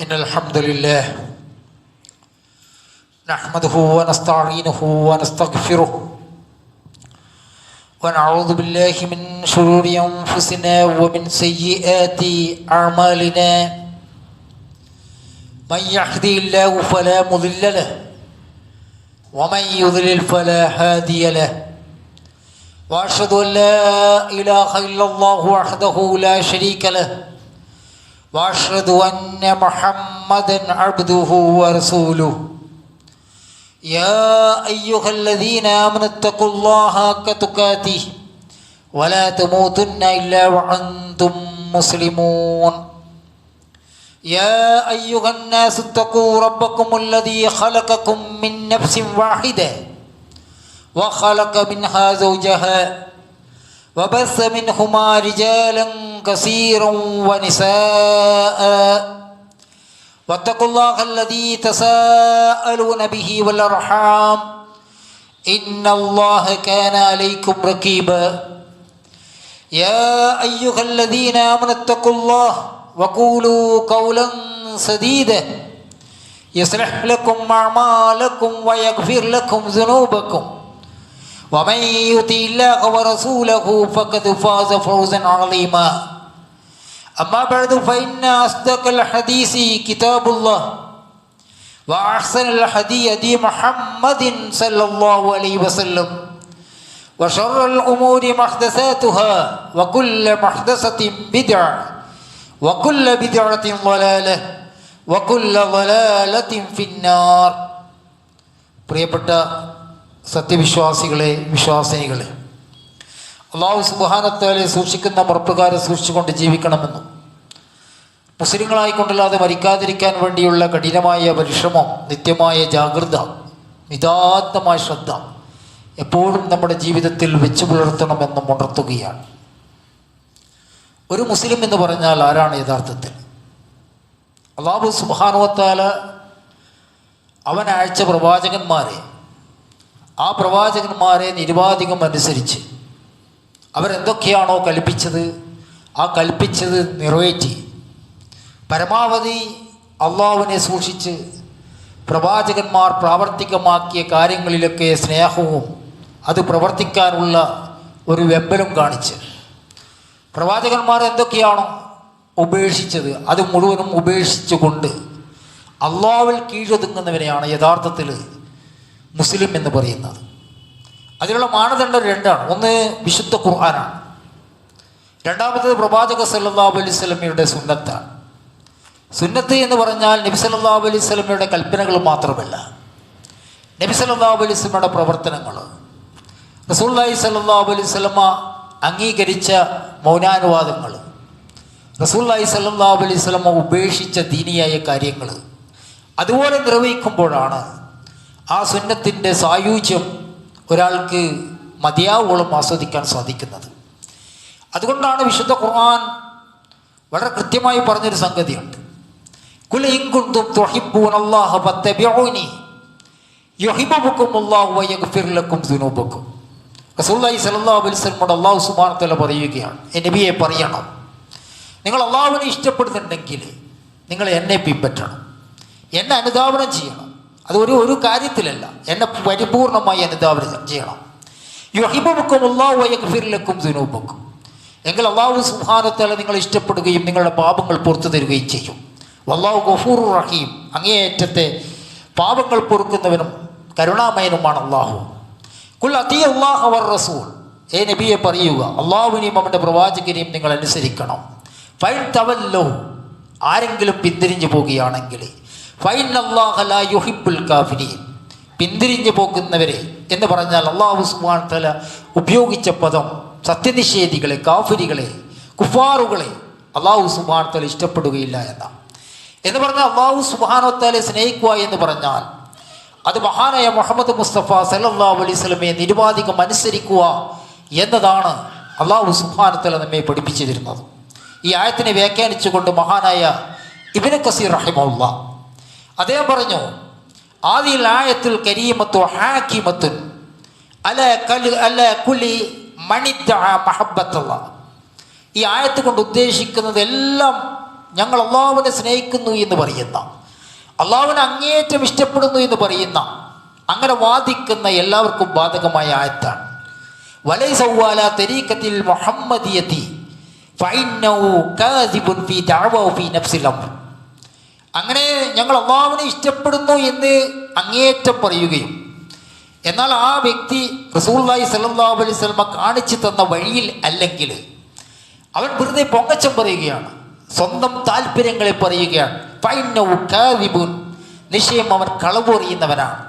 إن الحمد لله نحمده ونستعينه ونستغفره ونعوذ بالله من شرور أنفسنا ومن سيئات أعمالنا من يهده الله فلا مضل له ومن يضلل فلا هادي له وأشهد أن لا إله إلا الله وحده لا شريك له وأشهد أن محمدًا عبده ورسوله يا أيها الذين آمنوا اتقوا الله حق تقاته ولا تموتن إلا وأنتم مسلمون يا أيها الناس اتقوا ربكم الذي خلقكم من نفس واحدة وخلق منها زوجها وبث منهما رجالا كثيرا ونساء واتقوا الله الذي تساءلون به والأرحام إن الله كان عليكم رقيبا يا أيها الذين آمنوا اتقوا الله وقولوا قولا سديدا يصلح لكم أعمالكم ويغفر لكم ذنوبكم ومن يطع الله ورسوله فقد فاز فوزا عظيما أما بعد فإن أصدق الحديث كتاب الله وأحسن الهدي هدي محمد صلى الله عليه وسلم وشر الأمور محدثاتها وكل محدثة بدعة وكل بدعة ضلالة وكل ضلالة في النار. പ്രിയപ്പെട്ട സത്യവിശ്വാസികളെ, വിശ്വാസിനികളെ, അല്ലാഹു സുബ്ഹാനഹു വ തആലയെ സൂക്ഷിക്കുന്ന മറപ്പുകാരെ സൂക്ഷിച്ചുകൊണ്ട് ജീവിക്കണമെന്നും മുസ്ലിങ്ങളായിക്കൊണ്ടല്ലാതെ മരിക്കാതിരിക്കാൻ വേണ്ടിയുള്ള കഠിനമായ പരിശ്രമം, നിത്യമായ ജാഗ്രത, നിതാന്തമായ ശ്രദ്ധ എപ്പോഴും നമ്മുടെ ജീവിതത്തിൽ വെച്ചു പുലർത്തണമെന്നും ഉണർത്തുകയാണ്. ഒരു മുസ്ലിം എന്ന് പറഞ്ഞാൽ ആരാണ് യഥാർത്ഥത്തിൽ? അല്ലാഹു സുബ്ഹാനഹു വ തആല അവൻ അയച്ച പ്രവാചകന്മാരെ, ആ പ്രവാചകന്മാരെ നിരുപാധികം അനുസരിച്ച് അവരെന്തൊക്കെയാണോ കൽപ്പിച്ചത് ആ കൽപ്പിച്ചത് നിറവേറ്റി പരമാവധി അള്ളാഹുവിനെ സൂക്ഷിച്ച് പ്രവാചകന്മാർ പ്രാവർത്തികമാക്കിയ കാര്യങ്ങളിലൊക്കെ സ്നേഹവും അത് പ്രവർത്തിക്കാനുള്ള ഒരു വെമ്പലും കാണിച്ച് പ്രവാചകന്മാർ എന്തൊക്കെയാണോ ഉപേക്ഷിച്ചത് അത് മുഴുവനും ഉപേക്ഷിച്ചുകൊണ്ട് അള്ളാഹുവിൽ കീഴൊതുങ്ങുന്നവരെയാണ് യഥാർത്ഥത്തിൽ മുസ്ലിം എന്ന് പറയുന്നത്. അതിനുള്ള മാനദണ്ഡം രണ്ടാണ്. ഒന്ന് വിശുദ്ധ ഖുർആനാണ്, രണ്ടാമത്തേത് പ്രവാചക സല്ലല്ലാഹു അലൈഹി വസല്ലമയുടെ സുന്നത്താണ്. സുന്നത്ത് എന്ന് പറഞ്ഞാൽ നബി സല്ലല്ലാഹു അലൈഹി വസല്ലമയുടെ കൽപ്പനകൾ മാത്രമല്ല, നബി സല്ലല്ലാഹു അലൈഹി വസല്ലമയുടെ പ്രവർത്തനങ്ങൾ, റസൂലുള്ളാഹി സല്ലല്ലാഹു അലൈഹി വസല്ലമ അംഗീകരിച്ച മൗനാനുവാദങ്ങൾ, റസൂലുള്ളാഹി സല്ലല്ലാഹു അലൈഹി വസല്ലമ ഉപേക്ഷിച്ച ദീനിയായ കാര്യങ്ങൾ അതുപോലെ നിർവഹിക്കുമ്പോഴാണ് ആ സുന്നത്തിൻ്റെ സായുജ്യം ഒരാൾക്ക് മതിയാവോളം ആസ്വദിക്കാൻ സാധിക്കുന്നത്. അതുകൊണ്ടാണ് വിശുദ്ധ ഖുർആൻ വളരെ കൃത്യമായി പറഞ്ഞൊരു സംഗതിയുണ്ട്. ഖുൽ ഇൻ കുൻതും തുഹിബ്ബൂനല്ലാഹ ഫത്തബിഊനി യുഹിബ്ബുകുമുല്ലാഹു വയഗ്ഫിർ ലക്കും ദുനൂബക്കും. റസൂലുള്ളാഹി സ്വല്ലല്ലാഹു അലൈഹി വസല്ലമയോട് അല്ലാഹു സുബ്ഹാനഹു വ തആല പറയുകയാണ്, നബിയെ പറയണം, നിങ്ങൾ അല്ലാഹുവിനെ ഇഷ്ടപ്പെടുന്നുണ്ടെങ്കിൽ നിങ്ങൾ എന്നെ പിൻപറ്റണം, എന്നെ അനുധാവനം ചെയ്യണം. അത് ഒരു കാര്യത്തിലല്ല, എന്നെ പരിപൂർണമായി അനുധാവനം ചെയ്യണം. യുഹിബ്ബുകുമുല്ലാഹു വയഗ്ഫിർ ലക്കും ദുനൂബക്കും. എങ്കിൽ അല്ലാഹു സുബ്ഹാനഹു വ തആല നിങ്ങളെ ഇഷ്ടപ്പെടുകയും നിങ്ങളുടെ പാപങ്ങൾ പുറത്തു തരികയും ചെയ്യും. വല്ലാഹു ഗഫൂറുർ റഹീം, അങ്ങേയറ്റത്തെ പാപങ്ങൾ പൊറുക്കുന്നവനും കരുണാമയനുമാണ് അല്ലാഹു. ഖുൽ അത്തിയുല്ലാഹ വർ റസൂൽ, ഏ നബിയെ പറയുക, അല്ലാഹുവിനെയും അവൻ്റെ പ്രവാചകനെയും നിങ്ങൾ അനുസരിക്കണം. ഫൈൻ തവല്ലൗ, ആരെങ്കിലും പിന്തിരിഞ്ഞു പോകുകയാണെങ്കിൽ, ഫൈനല്ലാഹ ലാ യുഹിബ്ബുൽ കാഫിരീൻ, പിന്തിരിഞ്ഞു പോകുന്നവരെ എന്ന് പറഞ്ഞാൽ അല്ലാഹു സുബ്ഹാനഹു വ തആല ഉപയോഗിച്ച പദം സത്യനിഷേധികളെ, കാഫിരികളെ, കുഫാറുകളെ അല്ലാഹു സുബ്ഹാനഹു വ തആല ഇഷ്ടപ്പെടുകയില്ല എന്ന് പറഞ്ഞാൽ അല്ലാഹു സുബ്ഹാനഹു വ തആലയെ സ്നേഹിക്കുക എന്ന് പറഞ്ഞാൽ അത് മഹാനായ മുഹമ്മദ് മുസ്തഫ സല്ലല്ലാഹു അലൈഹി വസല്ലമയെ നിരുപാധികം അനുസരിക്കുക എന്നതാണ് അല്ലാഹു സുബ്ഹാനഹു വ തആല നമ്മെ പഠിപ്പിച്ചു തരുന്നത്. ഈ ആയത്തിനെ വ്യാഖ്യാനിച്ചുകൊണ്ട് മഹാനായ ഇബ്നു കസീർ റഹിമഹുല്ലാഹ് അദ്ദേഹം പറഞ്ഞു, ആദിൽ ആയത്തുൽ കരീമത്തു ഹാകിമത്തുൻ അലാ കുല്ലി മനിദ്ദഅ മഹബ്ബത്തല്ലാഹ്. ഈ ആയത്ത് കൊണ്ട് ഉദ്ദേശിക്കുന്നത് എല്ലാം ഞങ്ങൾ അള്ളാഹുവിനെ സ്നേഹിക്കുന്നു എന്ന് പറയുന്ന, അള്ളാഹുവിനെ അങ്ങേയറ്റം ഇഷ്ടപ്പെടുന്നു എന്ന് പറയുന്ന, അങ്ങനെ വാദിക്കുന്ന എല്ലാവർക്കും ബാധകമായ ആയത്താണ്. വലൈസ അലാ തരീഖത്തിൽ മുഹമ്മദിയത്തി ഫഇന്നഹു കാസിബുൻ ഫീ ദഅവഹു ഫീ നഫ്സിൽ അംർ. അങ്ങനെ ഞങ്ങൾ അള്ളാഹുവിനെ ഇഷ്ടപ്പെടുന്നു എന്ന് അങ്ങേയറ്റം പറയുകയും എന്നാൽ ആ വ്യക്തി റസൂലുള്ളാഹി സ്വല്ലല്ലാഹു അലൈഹി വസല്ലം കാണിച്ചു തന്ന വഴിയിൽ അല്ലെങ്കിൽ അവൻ വെറുതെ പൊങ്ങച്ചം പറയുകയാണ്, സ്വന്തം താല്പര്യങ്ങളെ പറയുകയാണ്. ഫഇന്നഹു കാസിബുൻ, നിശ്ചയം അവൻ കളവ് പറയുന്നവനാണ്.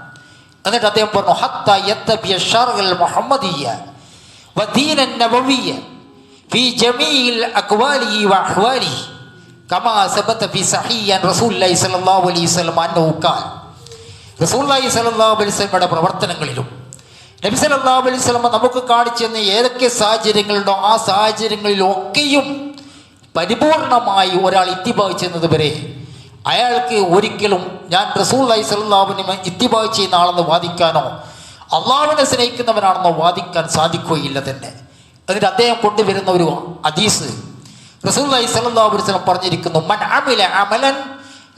എന്നിട്ട് അദ്ദേഹം പറഞ്ഞു, ഹത്താ യത്തബിയ ശർഅൽ മുഹമ്മദിയ്യ വദീനൻ നബവിയ്യ ഫീ ജമീഇൽ അഖ്വാലിഹി വഅഹ്വാലിഹി കമാ സബത ഫീ സഹീഹി അൻ റസൂലുള്ളാഹി സ്വല്ലല്ലാഹു അലൈഹി വസല്ലം അന്നഹു ഖാൽ. റസൂലുള്ളാഹി സ്വല്ലല്ലാഹു അലൈഹി വസല്ലമയുടെ പ്രവർത്തനങ്ങളിലും നബി സല്ലല്ലാഹു അലൈഹി വസല്ലം നമുക്ക് കാണിച്ചു തന്ന ഏതൊക്കെ സാഹചര്യങ്ങളുണ്ടോ ആ സാഹചര്യങ്ങളിലൊക്കെയും പരിപൂർണമായി ഒരാൾ ഇത്തിബാഅ് ചെയ്യുന്നത് വരെ അയാൾക്ക് ഒരിക്കലും ഞാൻ റസൂലുള്ളാഹി സ്വല്ലല്ലാഹു അലൈഹി വസല്ലം ഇത്തിബാഅ് ചെയ്യുന്ന ആളെന്ന് വാദിക്കാനോ അള്ളാഹുവിനെ സ്നേഹിക്കുന്നവനാണെന്നോ വാദിക്കാൻ സാധിക്കുകയില്ല തന്നെ. എന്നിട്ട് അദ്ദേഹം കൊണ്ടുവരുന്ന ഒരു ഹദീസ് റസൂലുള്ളാഹി സ്വല്ലല്ലാഹു അലൈഹി വസല്ലം പറഞ്ഞിരിക്കുന്നു, മൻ അമില അമലൻ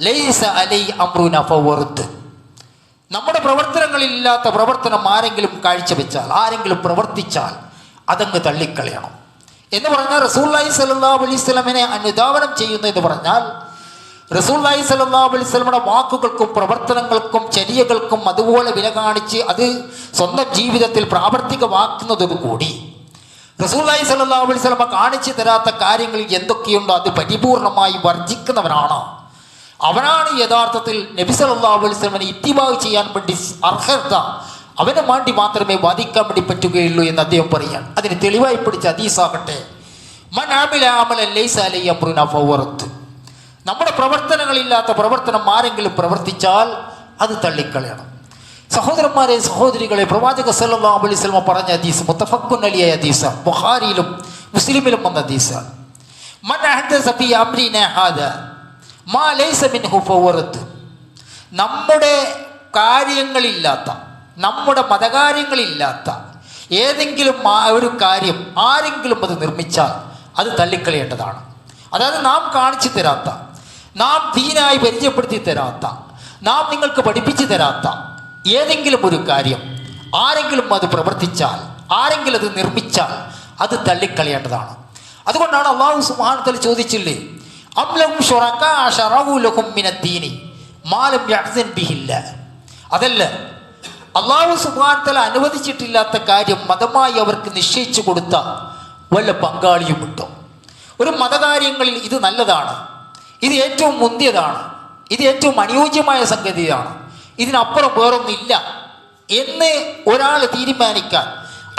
ലൈസ അലൈഹി അംറുനാ ഫവറദ്. നമ്മുടെ പ്രവർത്തനങ്ങളില്ലാത്ത പ്രവർത്തനം ആരെങ്കിലും കാഴ്ചവെച്ചാൽ, ആരെങ്കിലും പ്രവർത്തിച്ചാൽ അതങ്ങ് തള്ളിക്കളയണം എന്ന് പറഞ്ഞാൽ റസൂലുള്ളാഹി സ്വല്ലല്ലാഹു അലൈഹി വസല്ലമയെ അനുധാവനം ചെയ്യുന്നു എന്ന് പറഞ്ഞാൽ റസൂലുള്ളാഹി സ്വല്ലല്ലാഹു അലൈഹി വസല്ലമയുടെ വാക്കുകൾക്കും പ്രവർത്തനങ്ങൾക്കും ചര്യകൾക്കും അതുപോലെ വില കാണിച്ച് അത് സ്വന്തം ജീവിതത്തിൽ പ്രാവർത്തികമാക്കുന്നതോടുകൂടി റസൂലുള്ളാഹി സ്വല്ലല്ലാഹു അലൈഹി വസല്ലമ കാണിച്ചു തരാത്ത കാര്യങ്ങളിൽ എന്തൊക്കെയുണ്ടോ അത് പരിപൂർണമായി വർജിക്കുന്നവനാണ്. അവനാണ് യഥാർത്ഥത്തിൽ നബി സല്ലല്ലാഹു അലൈഹി വസല്ലമയെ ഇത്തിബാഅ് ചെയ്യാൻ വേണ്ടി അർഹത, അവന് വേണ്ടി മാത്രമേ വാദിക്കാൻ വേണ്ടി പറ്റുകയുള്ളൂ എന്ന് അദ്ദേഹം പറയാൻ. അതിന് തെളിവായി പിടിച്ച ഹദീസാകട്ടെ, മൻ അമില അമലൻ ലൈസ അലൈഹി അംറുനാ ഫവറദ്. നമ്മുടെ പ്രവർത്തനങ്ങളില്ലാത്ത പ്രവർത്തനം ആരെങ്കിലും പ്രവർത്തിച്ചാൽ അത് തള്ളിക്കളയണം. സഹോദരന്മാരെ, സഹോദരികളെ, പ്രവാചക സല്ലല്ലാഹു അലൈഹി വസല്ലം പറഞ്ഞ ഹദീസ് മുത്തഫഖുൻ അലൈഹി ഹദീസ്, ബുഖാരിയിലും മുസ്ലിമിലും വന്ന ഹദീസ്. മൻ അഹ്ദസ ഫീ അംരിനാ ഹാദാ മാ ലൈസ മിൻഹു ഫവറദ്. നമ്മുടെ കാര്യങ്ങളില്ലാത്ത, നമ്മുടെ മതകാര്യങ്ങളില്ലാത്ത ഏതെങ്കിലും ഒരു കാര്യം ആരെങ്കിലും അത് നിർമ്മിച്ചാൽ അത് തള്ളിക്കളയേണ്ടതാണ്. അതായത് നാം കാണിച്ചു തരാത്ത, നാം ദീനായി പരിചയപ്പെടുത്തി തരാത്ത, നാം നിങ്ങൾക്ക് പഠിപ്പിച്ചു തരാത്ത ഏതെങ്കിലും ഒരു കാര്യം ആരെങ്കിലും അത് പ്രവർത്തിച്ചാൽ, ആരെങ്കിലും അത് നിർമ്മിച്ചാൽ അത് തള്ളിക്കളയേണ്ടതാണ്. അതുകൊണ്ടാണ് അല്ലാഹു സുബ്ഹാനഹു വ തആല ചോദിച്ചില്ലേ, അം ലഹും ശുറകാ ശറഉ ലഹും മിനദ്ദീനി മാ ലം യഅ്സൻ ബിഹില്ലാ. അതല്ല, അല്ലാഹു സുബ്ഹാനഹു വ തആല അനുവദിച്ചിട്ടില്ലാത്ത കാര്യം മതമായി അവർക്ക് നിശ്ചയിച്ചു കൊടുത്ത വല്ല പങ്കാളിയുമുണ്ടോ? ഒരു മതകാര്യങ്ങളിൽ ഇത് നല്ലതാണ്, ഇത് ഏറ്റവും മുന്തിയതാണ്, ഇത് ഏറ്റവും അനുയോജ്യമായ സംഗതിയാണ്, ഇതിനപ്പുറം വേറൊന്നില്ല എന്ന് ഒരാൾ തീരുമാനിക്കാൻ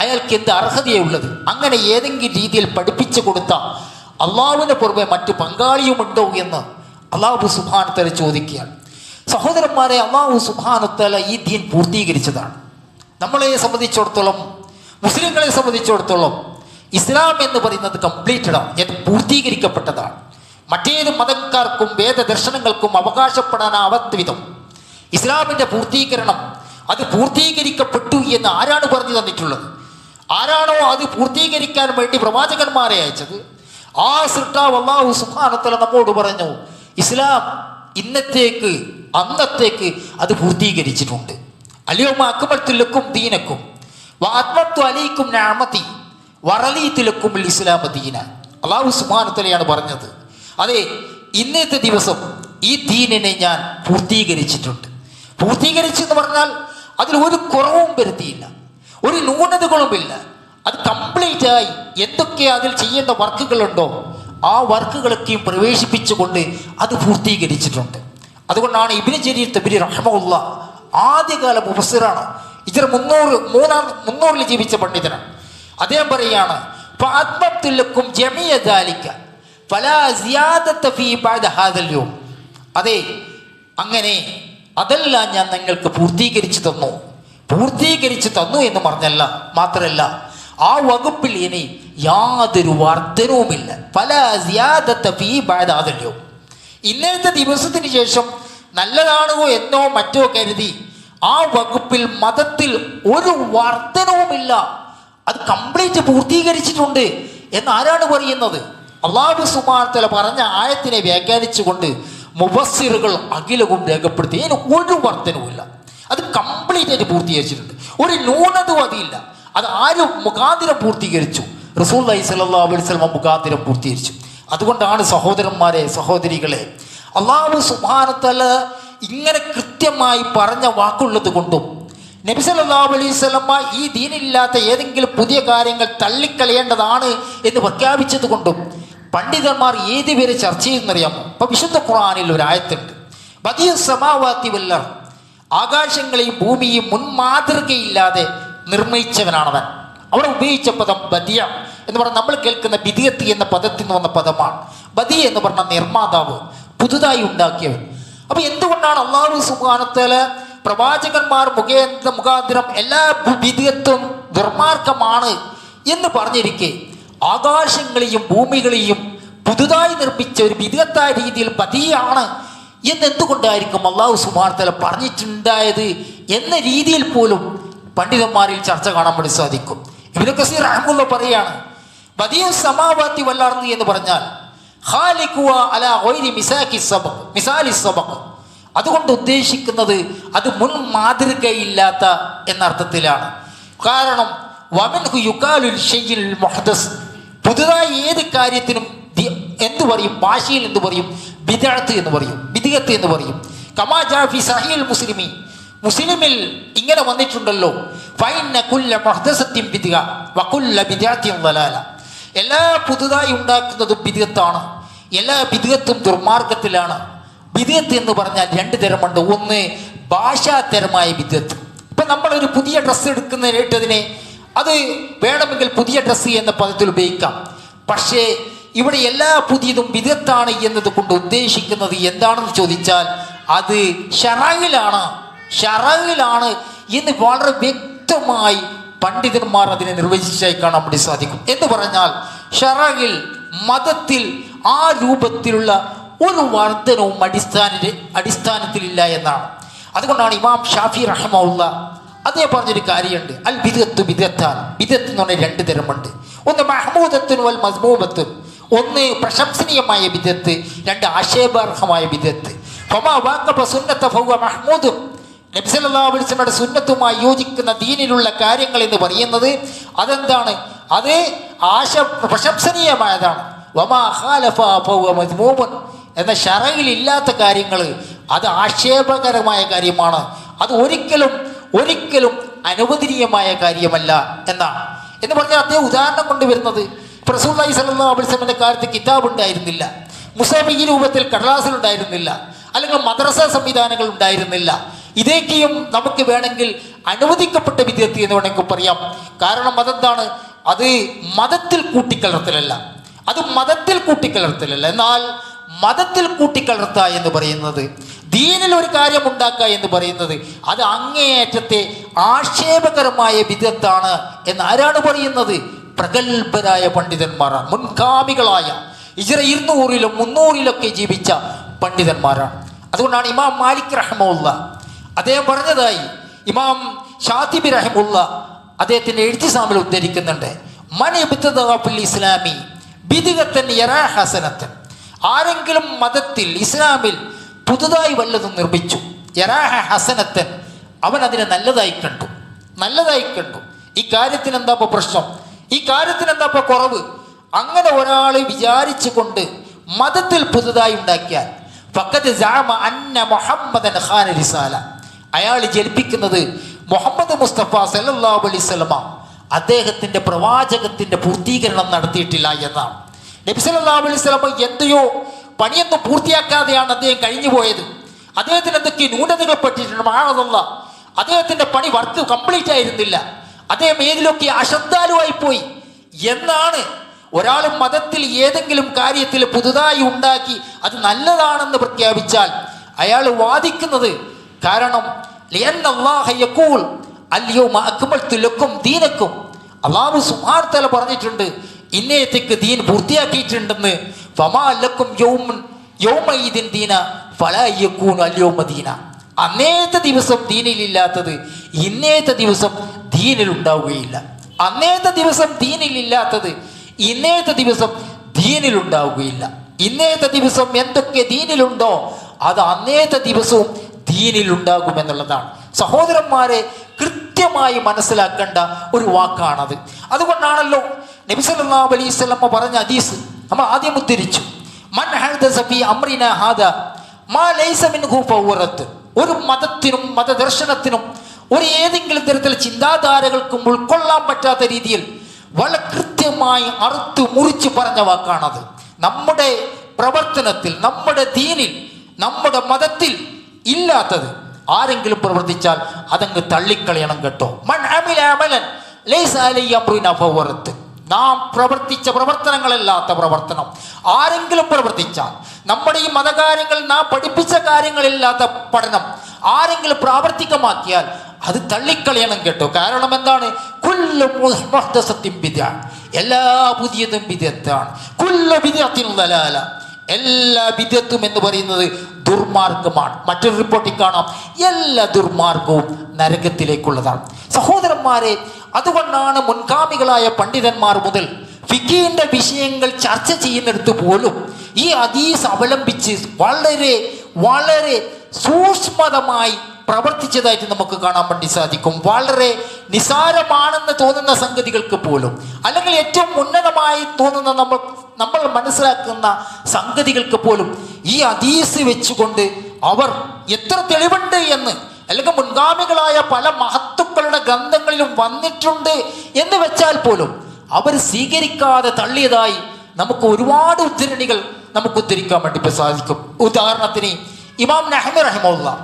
അയാൾക്ക് എന്ത് അർഹതയുള്ളത്? അങ്ങനെ ഏതെങ്കിലും രീതിയിൽ പഠിപ്പിച്ചു കൊടുത്ത അള്ളാഹുവിന് പുറമെ മറ്റു പങ്കാളിയുമുണ്ടോ എന്ന് അല്ലാഹു സുബ്ഹാനഹു വ തആല ചോദിക്കുകയാണ്. സഹോദരന്മാരെ, അല്ലാഹു സുബ്ഹാനഹു വ തആല ഈ ദീൻ പൂർത്തീകരിച്ചതാണ്. നമ്മളെ സംബന്ധിച്ചിടത്തോളം, മുസ്ലിങ്ങളെ സംബന്ധിച്ചിടത്തോളം ഇസ്ലാം എന്ന് പറയുന്നത് കംപ്ലീറ്റഡാണ്, പൂർത്തീകരിക്കപ്പെട്ടതാണ്. മറ്റേത് മതക്കാർക്കും വേദദർശനങ്ങൾക്കും അവകാശപ്പെടാനാവാത്ത വിധം ഇസ്ലാമിൻ്റെ പൂർത്തീകരണം, അത് പൂർത്തീകരിക്കപ്പെട്ടു എന്ന് ആരാണ് പറഞ്ഞു തന്നിട്ടുള്ളത്? ആരാണോ അത് പൂർത്തീകരിക്കാൻ വേണ്ടി പ്രവാചകന്മാരെ അയച്ചത്, ആ സൃഷ്ടാവ് അല്ലാഹു സുബ്ഹാനഹു വ തആല നമ്മോട് പറഞ്ഞു, ഇസ്ലാം ഇന്നത്തേക്ക് അന്നത്തേക്ക് അത് പൂർത്തീകരിച്ചിട്ടുണ്ട്. അൽയൗമ അക്മൽതു ലക്കും ദീനക്കും വഅത്മംതു അലൈക്കും നിഅമതി വറളീതു ലക്കുമുൽ ഇസ്ലാമ ദീന. അല്ലാഹു സുബ്ഹാനഹു വ തആലയാണ് പറഞ്ഞത്. അതെ, ഇന്നത്തെ ദിവസം ഈ ദീനിനെ ഞാൻ പൂർത്തീകരിച്ചിട്ടുണ്ട്. പൂർത്തീകരിച്ചെന്ന് പറഞ്ഞാൽ അതിൽ ഒരു കുറവും വരുത്തിയില്ല, ഒരു ന്യൂനതകളുമില്ല. അത് കംപ്ലീറ്റായി എന്തൊക്കെ അതിൽ ചെയ്യേണ്ട വർക്കുകളുണ്ടോ ആ വർക്കുകളൊക്കെയും പ്രവേശിപ്പിച്ചുകൊണ്ട് അത് പൂർത്തീകരിച്ചിട്ടുണ്ട്. അതുകൊണ്ടാണ് ഇബ്നു ജരീർ തബ്രി റഹ്മഹുല്ലാഹ് ആദ്യകാല മുഫസ്സിറാണ്, ഹിജ്റ 300 ജീവിച്ച പണ്ഡിതനാണ്. അദ്ദേഹം പറയുകയാണ്, ഫഅത്മംതു ലക്കും ജമീഅ ദാലിക ഫലാ സിയാദത ഫീ ബഅദ ഹാദൽ യൗം. അതെ, അങ്ങനെ അതെല്ലാം ഞാൻ നിങ്ങൾക്ക് പൂർത്തീകരിച്ചു തന്നു. പൂർത്തീകരിച്ചു തന്നു എന്ന് പറഞ്ഞല്ല, മാത്രമല്ല ആ വകുപ്പിൽ ഇനി യാതൊരു വർധനവുമില്ല. ഫലാ സിയാദത ഫീ ബഅദ ഹാദൽ യൗം. ഇന്നത്തെ ദിവസത്തിന് ശേഷം നല്ലതാണോ എന്നോ മറ്റോ കരുതി ആ വകുപ്പിൽ മതത്തിൽ ഒരു വർധനവുമില്ല, അത് കംപ്ലീറ്റ് പൂർത്തീകരിച്ചിട്ടുണ്ട് എന്ന് ആരാണ് പറയുന്നത്? അല്ലാഹു സുബ്ഹാനഹു വ തആല പറഞ്ഞ ആയത്തിനെ വ്യാഖ്യാനിച്ചുകൊണ്ട് മുഫസ്സിറുകൾ അഖിലവും രേഖപ്പെടുത്തി. അതിന് ഒരു വർധനവുമില്ല. അത് കംപ്ലീറ്റ് ആയിട്ട് പൂർത്തീകരിച്ചിട്ടുണ്ട്. ഒരു ന്യൂനതയും അതില്ല. അത് ആരും മുഖാന്തിരം പൂർത്തീകരിച്ചു? റസൂലുള്ളാഹി സ്വല്ലല്ലാഹു അലൈഹി വസല്ലം മുഖാന്തിരം പൂർത്തീകരിച്ചു. അതുകൊണ്ടാണ് സഹോദരന്മാരെ, സഹോദരികളെ, അല്ലാഹു സുബ്ഹാനഹു വ തആല ഇങ്ങനെ കൃത്യമായി പറഞ്ഞ വാക്കുള്ളത് കൊണ്ടും നബി സല്ലല്ലാഹു അലൈഹി വസല്ലം ഈ ദീനില്ലാത്ത ഏതെങ്കിലും പുതിയ കാര്യങ്ങൾ തള്ളിക്കളയേണ്ടതാണ് എന്ന് പ്രഖ്യാപിച്ചത് കൊണ്ടും പണ്ഡിതന്മാർ ഏതുവരെ ചർച്ച ചെയ്യുന്നറിയാമോ? ഇപ്പൊ വിശുദ്ധ ഖുർആനിൽ ഒരു ആയത്തുണ്ട്, ബദിഉസ് സമാവാതി വൽ അർദ്, ആകാശങ്ങളെയും ഭൂമിയും മുൻമാതൃകയില്ലാതെ നിർമ്മിച്ചവനാണവൻ. അവിടെ ഉപയോഗിച്ച പദം ബദിയ എന്ന് പറഞ്ഞാൽ നമ്മൾ കേൾക്കുന്ന ബിദിയത്ത് എന്ന പദത്തിൽ നിന്ന് വന്ന പദമാണ്. ബദി എന്ന് പറഞ്ഞ നിർമ്മാതാവ്, പുതുതായി ഉണ്ടാക്കിയവൻ. അപ്പൊ എന്തുകൊണ്ടാണ് അല്ലാഹു സുബ്ഹാനഹു വ തആല പ്രവാചകന്മാർ മുഖാന്തരം എല്ലാ ബിദിയത്തും ദുർമാർഗമാണ് എന്ന് പറഞ്ഞിരിക്കെ ആകാശങ്ങളെയും ഭൂമികളെയും പുതുതായി നിർമ്മിച്ച ഒരു ബിദിയത്തായ രീതിയിൽ ബദിയാണ് എന്നെന്തുകൊണ്ടായിരിക്കും അല്ലാഹു സുബ്ഹാനഹു വ തആല പറഞ്ഞിട്ടുണ്ടായത് എന്ന രീതിയിൽ പോലും പണ്ഡിതന്മാരിൽ ചർച്ച കാണാൻ വേണ്ടി സാധിക്കും. ഇബ്നു കസീർ റഹ്മത്തുള്ളാഹി പറയാണ്, ബദിഉസ് സമാവാതി വൽ അർദ് എന്ന് പറഞ്ഞാൽ ഖാലിഖുവ അലാ ഗൈരി മിസാലി സബഖ്, അതുകൊണ്ട് ഉദ്ദേശിക്കുന്നത് അത് മുൻ മാതൃകയില്ലാത്ത എന്ന അർത്ഥത്തിലാണ്. കാരണം വമിൻഹു യുഖാലുൽ ഷൈഇൽ മുഹ്ദസ്, പുതുതായി ഏത് കാര്യത്തിനും എന്തു പറയും? ഭാഷയിൽ എന്തു പറയും? ബിദ്അത്ത് എന്ന് പറയും, ബിദ്അത്ത് എന്ന് പറയും. കമാ ജാ ഫി സഹീഹുൽ മുസ്ലിമീൻ, മുസ്ലിമിൽ ഇങ്ങനെ വന്നിട്ടുണ്ടല്ലോ, ഫഇന്ന കുല്ല മുഹ്ദസത്തിൻ ബിദ്അ വകുല്ല ബിദ്അത്തിൻ ളലാല, എല്ലാ പുതുതായി ഉണ്ടാക്കുന്നതും ബിദ്അത്താണ്, എല്ലാ ബിദ്അത്തും ദുർമാർഗത്തിലാണ്. ബിദ്അത്ത് എന്ന് പറഞ്ഞാൽ രണ്ട് തരമുണ്ട്. ഒന്ന് ഭാഷാതരമായ ബിദ്അത്ത്. ഇപ്പം നമ്മളൊരു പുതിയ ഡ്രസ്സ് എടുക്കുന്നതിനെ അത് വേണമെങ്കിൽ പുതിയ ഡ്രസ്സ് എന്ന പദത്തിൽ ഉപയോഗിക്കാം. പക്ഷേ ഇവിടെ എല്ലാ പുതിയതും ബിദ്അത്താണ് എന്നത് കൊണ്ട് ഉദ്ദേശിക്കുന്നത് എന്താണെന്ന് ചോദിച്ചാൽ അത് ശറഇലാണ് എന്ന് വളരെ വ്യക്തമായി പണ്ഡിതന്മാർ അതിനെ നിർവചിച്ചായി കാണാൻ വേണ്ടി സാധിക്കും. എന്ന് പറഞ്ഞാൽ ശറഇൽ, മതത്തിൽ ആ രൂപത്തിലുള്ള ഒരു വർധനവും അടിസ്ഥാനത്തിലില്ല എന്നാണ്. അതുകൊണ്ടാണ് ഇമാം ഷാഫി റഹ്മത്തുള്ളാഹി അദ്ദേഹം പറഞ്ഞൊരു കാര്യമുണ്ട്, അൽ ബിദ്അത്തു ബിദ്അത്താൻ, ബിദ്അത്ത് എന്ന് പറഞ്ഞാൽ രണ്ട് തരമുണ്ട്. ഒന്ന് മഹ്മൂദത്തുൻ വൽ മസ്മൂമത്തുൻ, ഒന്ന് പ്രശംസനീയമായ ബിദ്അത്ത്, രണ്ട് ആക്ഷേപാർഹമായ ബിദ്അത്ത്. ഫമാ വാഖബ സുന്നത ഫഹുവ മഹ്മൂദുൻ, നബി സല്ലല്ലാഹു അലൈഹി വസല്ലമയുടെ സുന്നത്തുമായി യോജിക്കുന്ന ദീനിലുള്ള കാര്യങ്ങൾ എന്ന് പറയുന്നത് അതെന്താണ്? അത് പ്രശംസനീയമായതാണ്. വമാ ഖാലഫ ഫഹുവ മദ്മൂമുൻ, എന്ന ശറഇൽ ഇല്ലാത്ത കാര്യങ്ങൾ അത് ആക്ഷേപകരമായ കാര്യമാണ്, അത് ഒരിക്കലും അനുവദനീയമായ കാര്യമല്ല എന്നാണ്. എന്ന് പറഞ്ഞാൽ അദ്ദേഹം ഉദാഹരണം കൊണ്ടുവരുന്നത്, റസൂലുള്ളാഹി സ്വല്ലല്ലാഹു അലൈഹി വസല്ലമയുടെ കാലത്ത് കിതാബ് ഉണ്ടായിരുന്നില്ല, മുസഹഫ് ഈ രൂപത്തിൽ കടലാസിലുണ്ടായിരുന്നില്ല, അല്ലെങ്കിൽ മദ്രസ സംവിധാനങ്ങൾ ഉണ്ടായിരുന്നില്ല. ഇതൊക്കെയും നമുക്ക് വേണമെങ്കിൽ അനുവദിക്കപ്പെട്ട ബിദ്അത്ത് എന്ന് വേണമെങ്കിൽ പറയാം. കാരണം അതെന്താണ്? അത് മതത്തിൽ കൂട്ടിക്കലർത്തലല്ല, എന്നാൽ മതത്തിൽ കൂട്ടിക്കലർത്ത എന്ന് പറയുന്നത്, ദീനിൽ ഒരു കാര്യം ഉണ്ടാക്കുക എന്ന് പറയുന്നത് അത് അങ്ങേയറ്റത്തെ ആക്ഷേപകരമായ ബിദ്അത്താണ് എന്ന് ആരാണ് പറയുന്നത്? പ്രഗത്ഭരായ പണ്ഡിതന്മാരാണ്, മുൻഗാമികളായ ഹിജ്റ 200-ലും 300-ലൊക്കെ ജീവിച്ച പണ്ഡിതന്മാരാണ്. അതുകൊണ്ടാണ് ഇമാം മാലിക് റഹ്മത്തുള്ളാഹി അദ്ദേഹം പറഞ്ഞതായി ഇമാം ഷാതിബി റഹ്മത്തുള്ളാഹി അദ്ദേഹത്തിൻ്റെ എഴുത്തിസാമിൽ ഉദ്ധരിക്കുന്നുണ്ട്, മൻ ഇബ്തദഅ ഫിൽ ഇസ്ലാമി ബിദ്അത്തൻ യറാ ഹസനത്തൻ, ആരെങ്കിലും മതത്തിൽ ഇസ്ലാമിൽ പുതുതായി വല്ലതും നിർമ്മിച്ചു, യറാഹ ഹസനത്തൻ, അവൻ അതിനെ നല്ലതായി കണ്ടു. ഈ കാര്യത്തിന് എന്താ ഇപ്പോൾ പ്രശ്നം? ഈ കാര്യത്തിന് എന്താ ഇപ്പോൾ കുറവ്? അങ്ങനെ ഒരാൾ വിചാരിച്ചു കൊണ്ട് മതത്തിൽ പുതുതായി ഉണ്ടാക്കിയാൽ ഫഖദ് സഅമ അന്ന മുഹമ്മദൻ ഖാന റിസാല, അയാൾ ജൽപ്പിക്കുന്നത് മുഹമ്മദ് മുസ്തഫ സല്ലല്ലാഹു അലൈഹി വസല്ലമ അദ്ദേഹത്തിൻ്റെ പ്രവാചകത്തിൻ്റെ പൂർത്തീകരണം നടത്തിയിട്ടില്ല എന്നാണ്. നബി സല്ലല്ലാഹു അലൈഹി വസല്ലമ എന്തെയോ പണിയൊന്നും പൂർത്തിയാക്കാതെയാണ് അദ്ദേഹം കഴിഞ്ഞു പോയത്. അദ്ദേഹത്തിന് എന്തൊക്കെ ന്യൂനതകൾ പറ്റിയിട്ടുണ്ട്. മഅദല്ലാഹ്, അദ്ദേഹത്തിൻ്റെ പണി വർക്ക് കംപ്ലീറ്റ് ആയിരുന്നില്ല. അദ്ദേഹം ഏതിലൊക്കെ അശ്രദ്ധാലുവായി പോയി എന്നാണ്. ഒരാൾ മതത്തിൽ ഏതെങ്കിലും കാര്യത്തിൽ പുതുതായി ഉണ്ടാക്കി അത് നല്ലതാണെന്ന് പ്രഖ്യാപിച്ചാൽ അയാൾ വാദിക്കുന്നത്, കാരണം അല്ലാഹു സുബ്ഹാനഹു വ തആല പറഞ്ഞിട്ടുണ്ട്, ഇന്നേത്തേക്ക് ദീൻ പൂർത്തിയാക്കിയിട്ടുണ്ടെന്ന്. അന്നേത്തെ ദിവസം ദീനിലില്ലാത്തത് ഇന്നേത്തെ ദിവസം ദീനിൽ ഉണ്ടാവുകയില്ല. അന്നേത്തെ ദിവസം ദീനിലില്ലാത്തത് ഇന്നേത്തെ ദിവസം ദീനിലുണ്ടാവുകയില്ല. ഇന്നേത്തെ ദിവസം എന്തൊക്കെ ദീനിലുണ്ടോ അത് അന്നേത്തെ ദിവസവും ദീനിലുണ്ടാകുമെന്നുള്ളതാണ്. സഹോദരന്മാരെ, കൃത്യമായി മനസ്സിലാക്കേണ്ട ഒരു വാക്കാണത്. അതുകൊണ്ടാണല്ലോ നബി സല്ലല്ലാഹു അലൈഹി വസല്ലം പറഞ്ഞ ഹദീസ് നമ്മൾ ആദ്യം ഉദ്ധരിച്ചു. മൻ ഹദസ ഫീ അംറിനാ ഹാദാ മാ ലൈസ മിൻഹു ഫഹുവ റദ്ദ്. ഒരു മതത്തിനും മതദർശനത്തിനും ഒരു ഏതെങ്കിലും തരത്തിലുള്ള ചിന്താധാരകൾക്കും ഉൾക്കൊള്ളാൻ പറ്റാത്ത രീതിയിൽ വളരെ കൃത്യമായി അറുത്ത് മുറിച്ച് പറഞ്ഞ വാക്കാണത്. നമ്മുടെ പ്രവർത്തനത്തിൽ, നമ്മുടെ ദീനിൽ, നമ്മുടെ മതത്തിൽ ഇല്ലാത്തത് ആരെങ്കിലും പ്രവർത്തിച്ചാൽ അതങ്ങ് തള്ളിക്കളയണം കേട്ടോ. മൻ അമില അമലൻ ലൈസ അലൈഹി അംറുനാ ഫഹുവ റദ്ദ്. നാം പ്രവർത്തിച്ച പ്രവർത്തനങ്ങളല്ലാത്ത പ്രവർത്തനം ആരെങ്കിലും പ്രവർത്തിച്ചാൽ, നമ്മുടെ ഈ മതകാര്യങ്ങൾ നാം പഠിപ്പിച്ച കാര്യങ്ങളില്ലാത്ത പഠനം ആരെങ്കിലും പ്രാവർത്തികമാക്കിയാൽ അത് തള്ളിക്കളയണം കേട്ടോ. കാരണം എന്താണ്? കുല്ലു മുഹ്ദസത്തിൻ ബിദ്അ, എല്ലാ പുതിയതും ബിദ്അത്താണ്. കുല്ലു ബിദ്അത്തിൻ ദലാല, എല്ലാ ബിദ്അത്തും എന്ന് പറയുന്നത് ദുർമാർഗമാണ്. മറ്റൊരു റിപ്പോർട്ടിൽ കാണാം എല്ലാ ദുർമാർഗവും നരകത്തിലേക്കുള്ളതാണ്. സഹോദരന്മാരെ, അതുകൊണ്ടാണ് മുൻഗാമികളായ പണ്ഡിതന്മാർ മുതൽ ഫിഖിന്റെ വിഷയങ്ങൾ ചർച്ച ചെയ്യുന്നിടത്ത് പോലും ഈ ഹദീസ് അവലംബിച്ച് വളരെ വളരെ സൂക്ഷ്മതമായി പ്രവർത്തിച്ചതായിട്ട് നമുക്ക് കാണാൻ വേണ്ടി സാധിക്കും. വളരെ നിസാരമാണെന്ന് തോന്നുന്ന സംഗതികൾക്ക് പോലും, അല്ലെങ്കിൽ ഏറ്റവും ഉന്നതമായി തോന്നുന്ന നമ്മൾ മനസ്സിലാക്കുന്ന സംഗതികൾക്ക് പോലും ഈ ഹദീസ് വെച്ചുകൊണ്ട് അവർ എത്ര തെളിവുണ്ട് എന്ന്, അല്ലെങ്കിൽ മുൻഗാമികളായ പല മഹത്തുക്കളുടെ ഗ്രന്ഥങ്ങളിലും വന്നിട്ടുണ്ട് എന്ന് വെച്ചാൽ പോലും അവർ സ്വീകരിക്കാതെ തള്ളിയതായി നമുക്ക് ഒരുപാട് ഉദ്ധരണികൾ നമുക്ക് ഉദ്ധരിക്കാൻ വേണ്ടി സാധിക്കും. ഉദാഹരണത്തിന് ഇമാം നഹവി റഹിമഹുല്ലാ,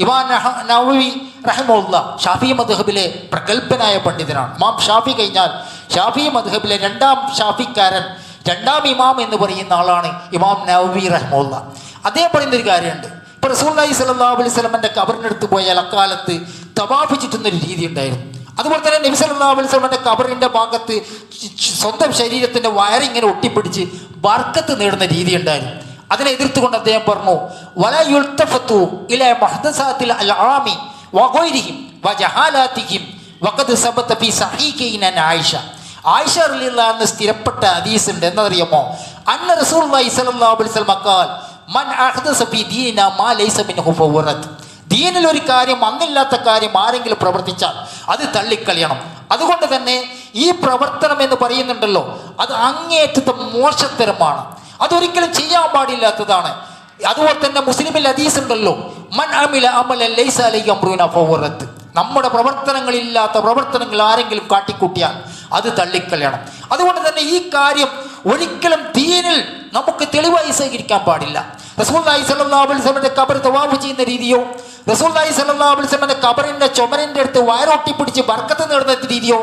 ഇമാം നവവി റഹിമഹുല്ലാ ഷാഫി മദ്ഹബിലെ പ്രഗൽഭനായ പണ്ഡിതനാണ്. ഇമാം ഷാഫി കഴിഞ്ഞാൽ ഷാഫി മദ്ഹബിലെ രണ്ടാം ഷാഫിക്കാരൻ, രണ്ടാം ഇമാം എന്ന് പറയുന്ന ആളാണ് ഇമാം നവവി റഹിമഹുല്ലാ. അദ്ദേഹം പറയുന്നൊരു കാര്യമുണ്ട്. ഇപ്പോൾ റസൂലുള്ളാഹി സ്വല്ലല്ലാഹു അലൈഹി വസല്ലമയുടെ ഖബറിൻ്റെ അടുത്ത് പോയാൽ അക്കാലത്ത് തവാഫ് ചുറ്റുന്നൊരു രീതി ഉണ്ടായിരുന്നു. അതുപോലെ തന്നെ നബി സല്ലല്ലാഹു അലൈഹി വസല്ലമയുടെ ഖബറിൻ്റെ ഭാഗത്ത് സ്വന്തം ശരീരത്തിൻ്റെ വയറിങ്ങനെ ഒട്ടിപ്പിടിച്ച് ബർക്കത്ത് നേടുന്ന രീതി ഉണ്ടായിരുന്നു. അതിനെ എതിർത്തുകൊണ്ട് അദ്ദേഹം പറഞ്ഞു, വലാ യുൽതഫതു ഇലാ മുഹ്ദസാത്തിൽ അൽആമി വഗൈരിഹിം വജഹാലാതിഹിം വഖദ് സബത ഫീ സഹീഹൈന ആയിഷ. ആയിഷ റളിയല്ലാഹു അൻഹ സ്ഥിരപ്പെട്ട ഹദീസ് ഉണ്ട്. എന്നറിയാമോ? അന്ന റസൂലുള്ളാഹി സ്വല്ലല്ലാഹു അലൈഹി വസല്ലം ഖാൽ മൻ അഹ്ദസ ഫീ ദീനിനാ മാ ലൈസ മിൻഹു ഫഹുവ റദ്ദ്. ദീനിൽ ഒരു കാര്യം, അന്നില്ലാത്ത കാര്യം ആരെങ്കിലും പ്രവർത്തിച്ചാൽ അത് തള്ളിക്കളയണം. അതുകൊണ്ട് തന്നെ ഈ പ്രവർത്തനം എന്ന് പറയുന്നുണ്ടല്ലോ, അത് അങ്ങേയറ്റത്തെ മോശത്തരമാണ്, അതൊരിക്കലും ചെയ്യാൻ പാടില്ലാത്തതാണ്. അതുപോലെ തന്നെ മുസ്ലിമിൽ ഹദീസ് ഉണ്ടല്ലോ, മൻ അമില അമലൻ ലൈസ അലൈഹി അംറുനാ ഫഹുവ റദ്ദ്. നമ്മുടെ പ്രവർത്തനങ്ങളില്ലാത്ത പ്രവർത്തനങ്ങൾ ആരെങ്കിലും കാട്ടിക്കൂട്ടിയാൽ അത് തള്ളിക്കളയണം. അതുകൊണ്ട് തന്നെ ഈ കാര്യം ഒരിക്കലും ദീനിൽ നമുക്ക് തെളിവായി സ്വീകരിക്കാൻ പാടില്ല. റസൂലുള്ളാഹി സ്വല്ലല്ലാഹു അലൈഹി വസല്ലമയുടെ ഖബർ തവാഫ് ചെയ്യുന്ന രീതിയോ, റസൂലുള്ളാഹി സ്വല്ലല്ലാഹു അലൈഹി വസല്ലമയുടെ ഖബറിന്റെ ചുമരിന്റെ അടുത്ത് വയറൊട്ടി പിടിച്ച് ബർക്കത്ത് നേടുന്ന രീതിയോ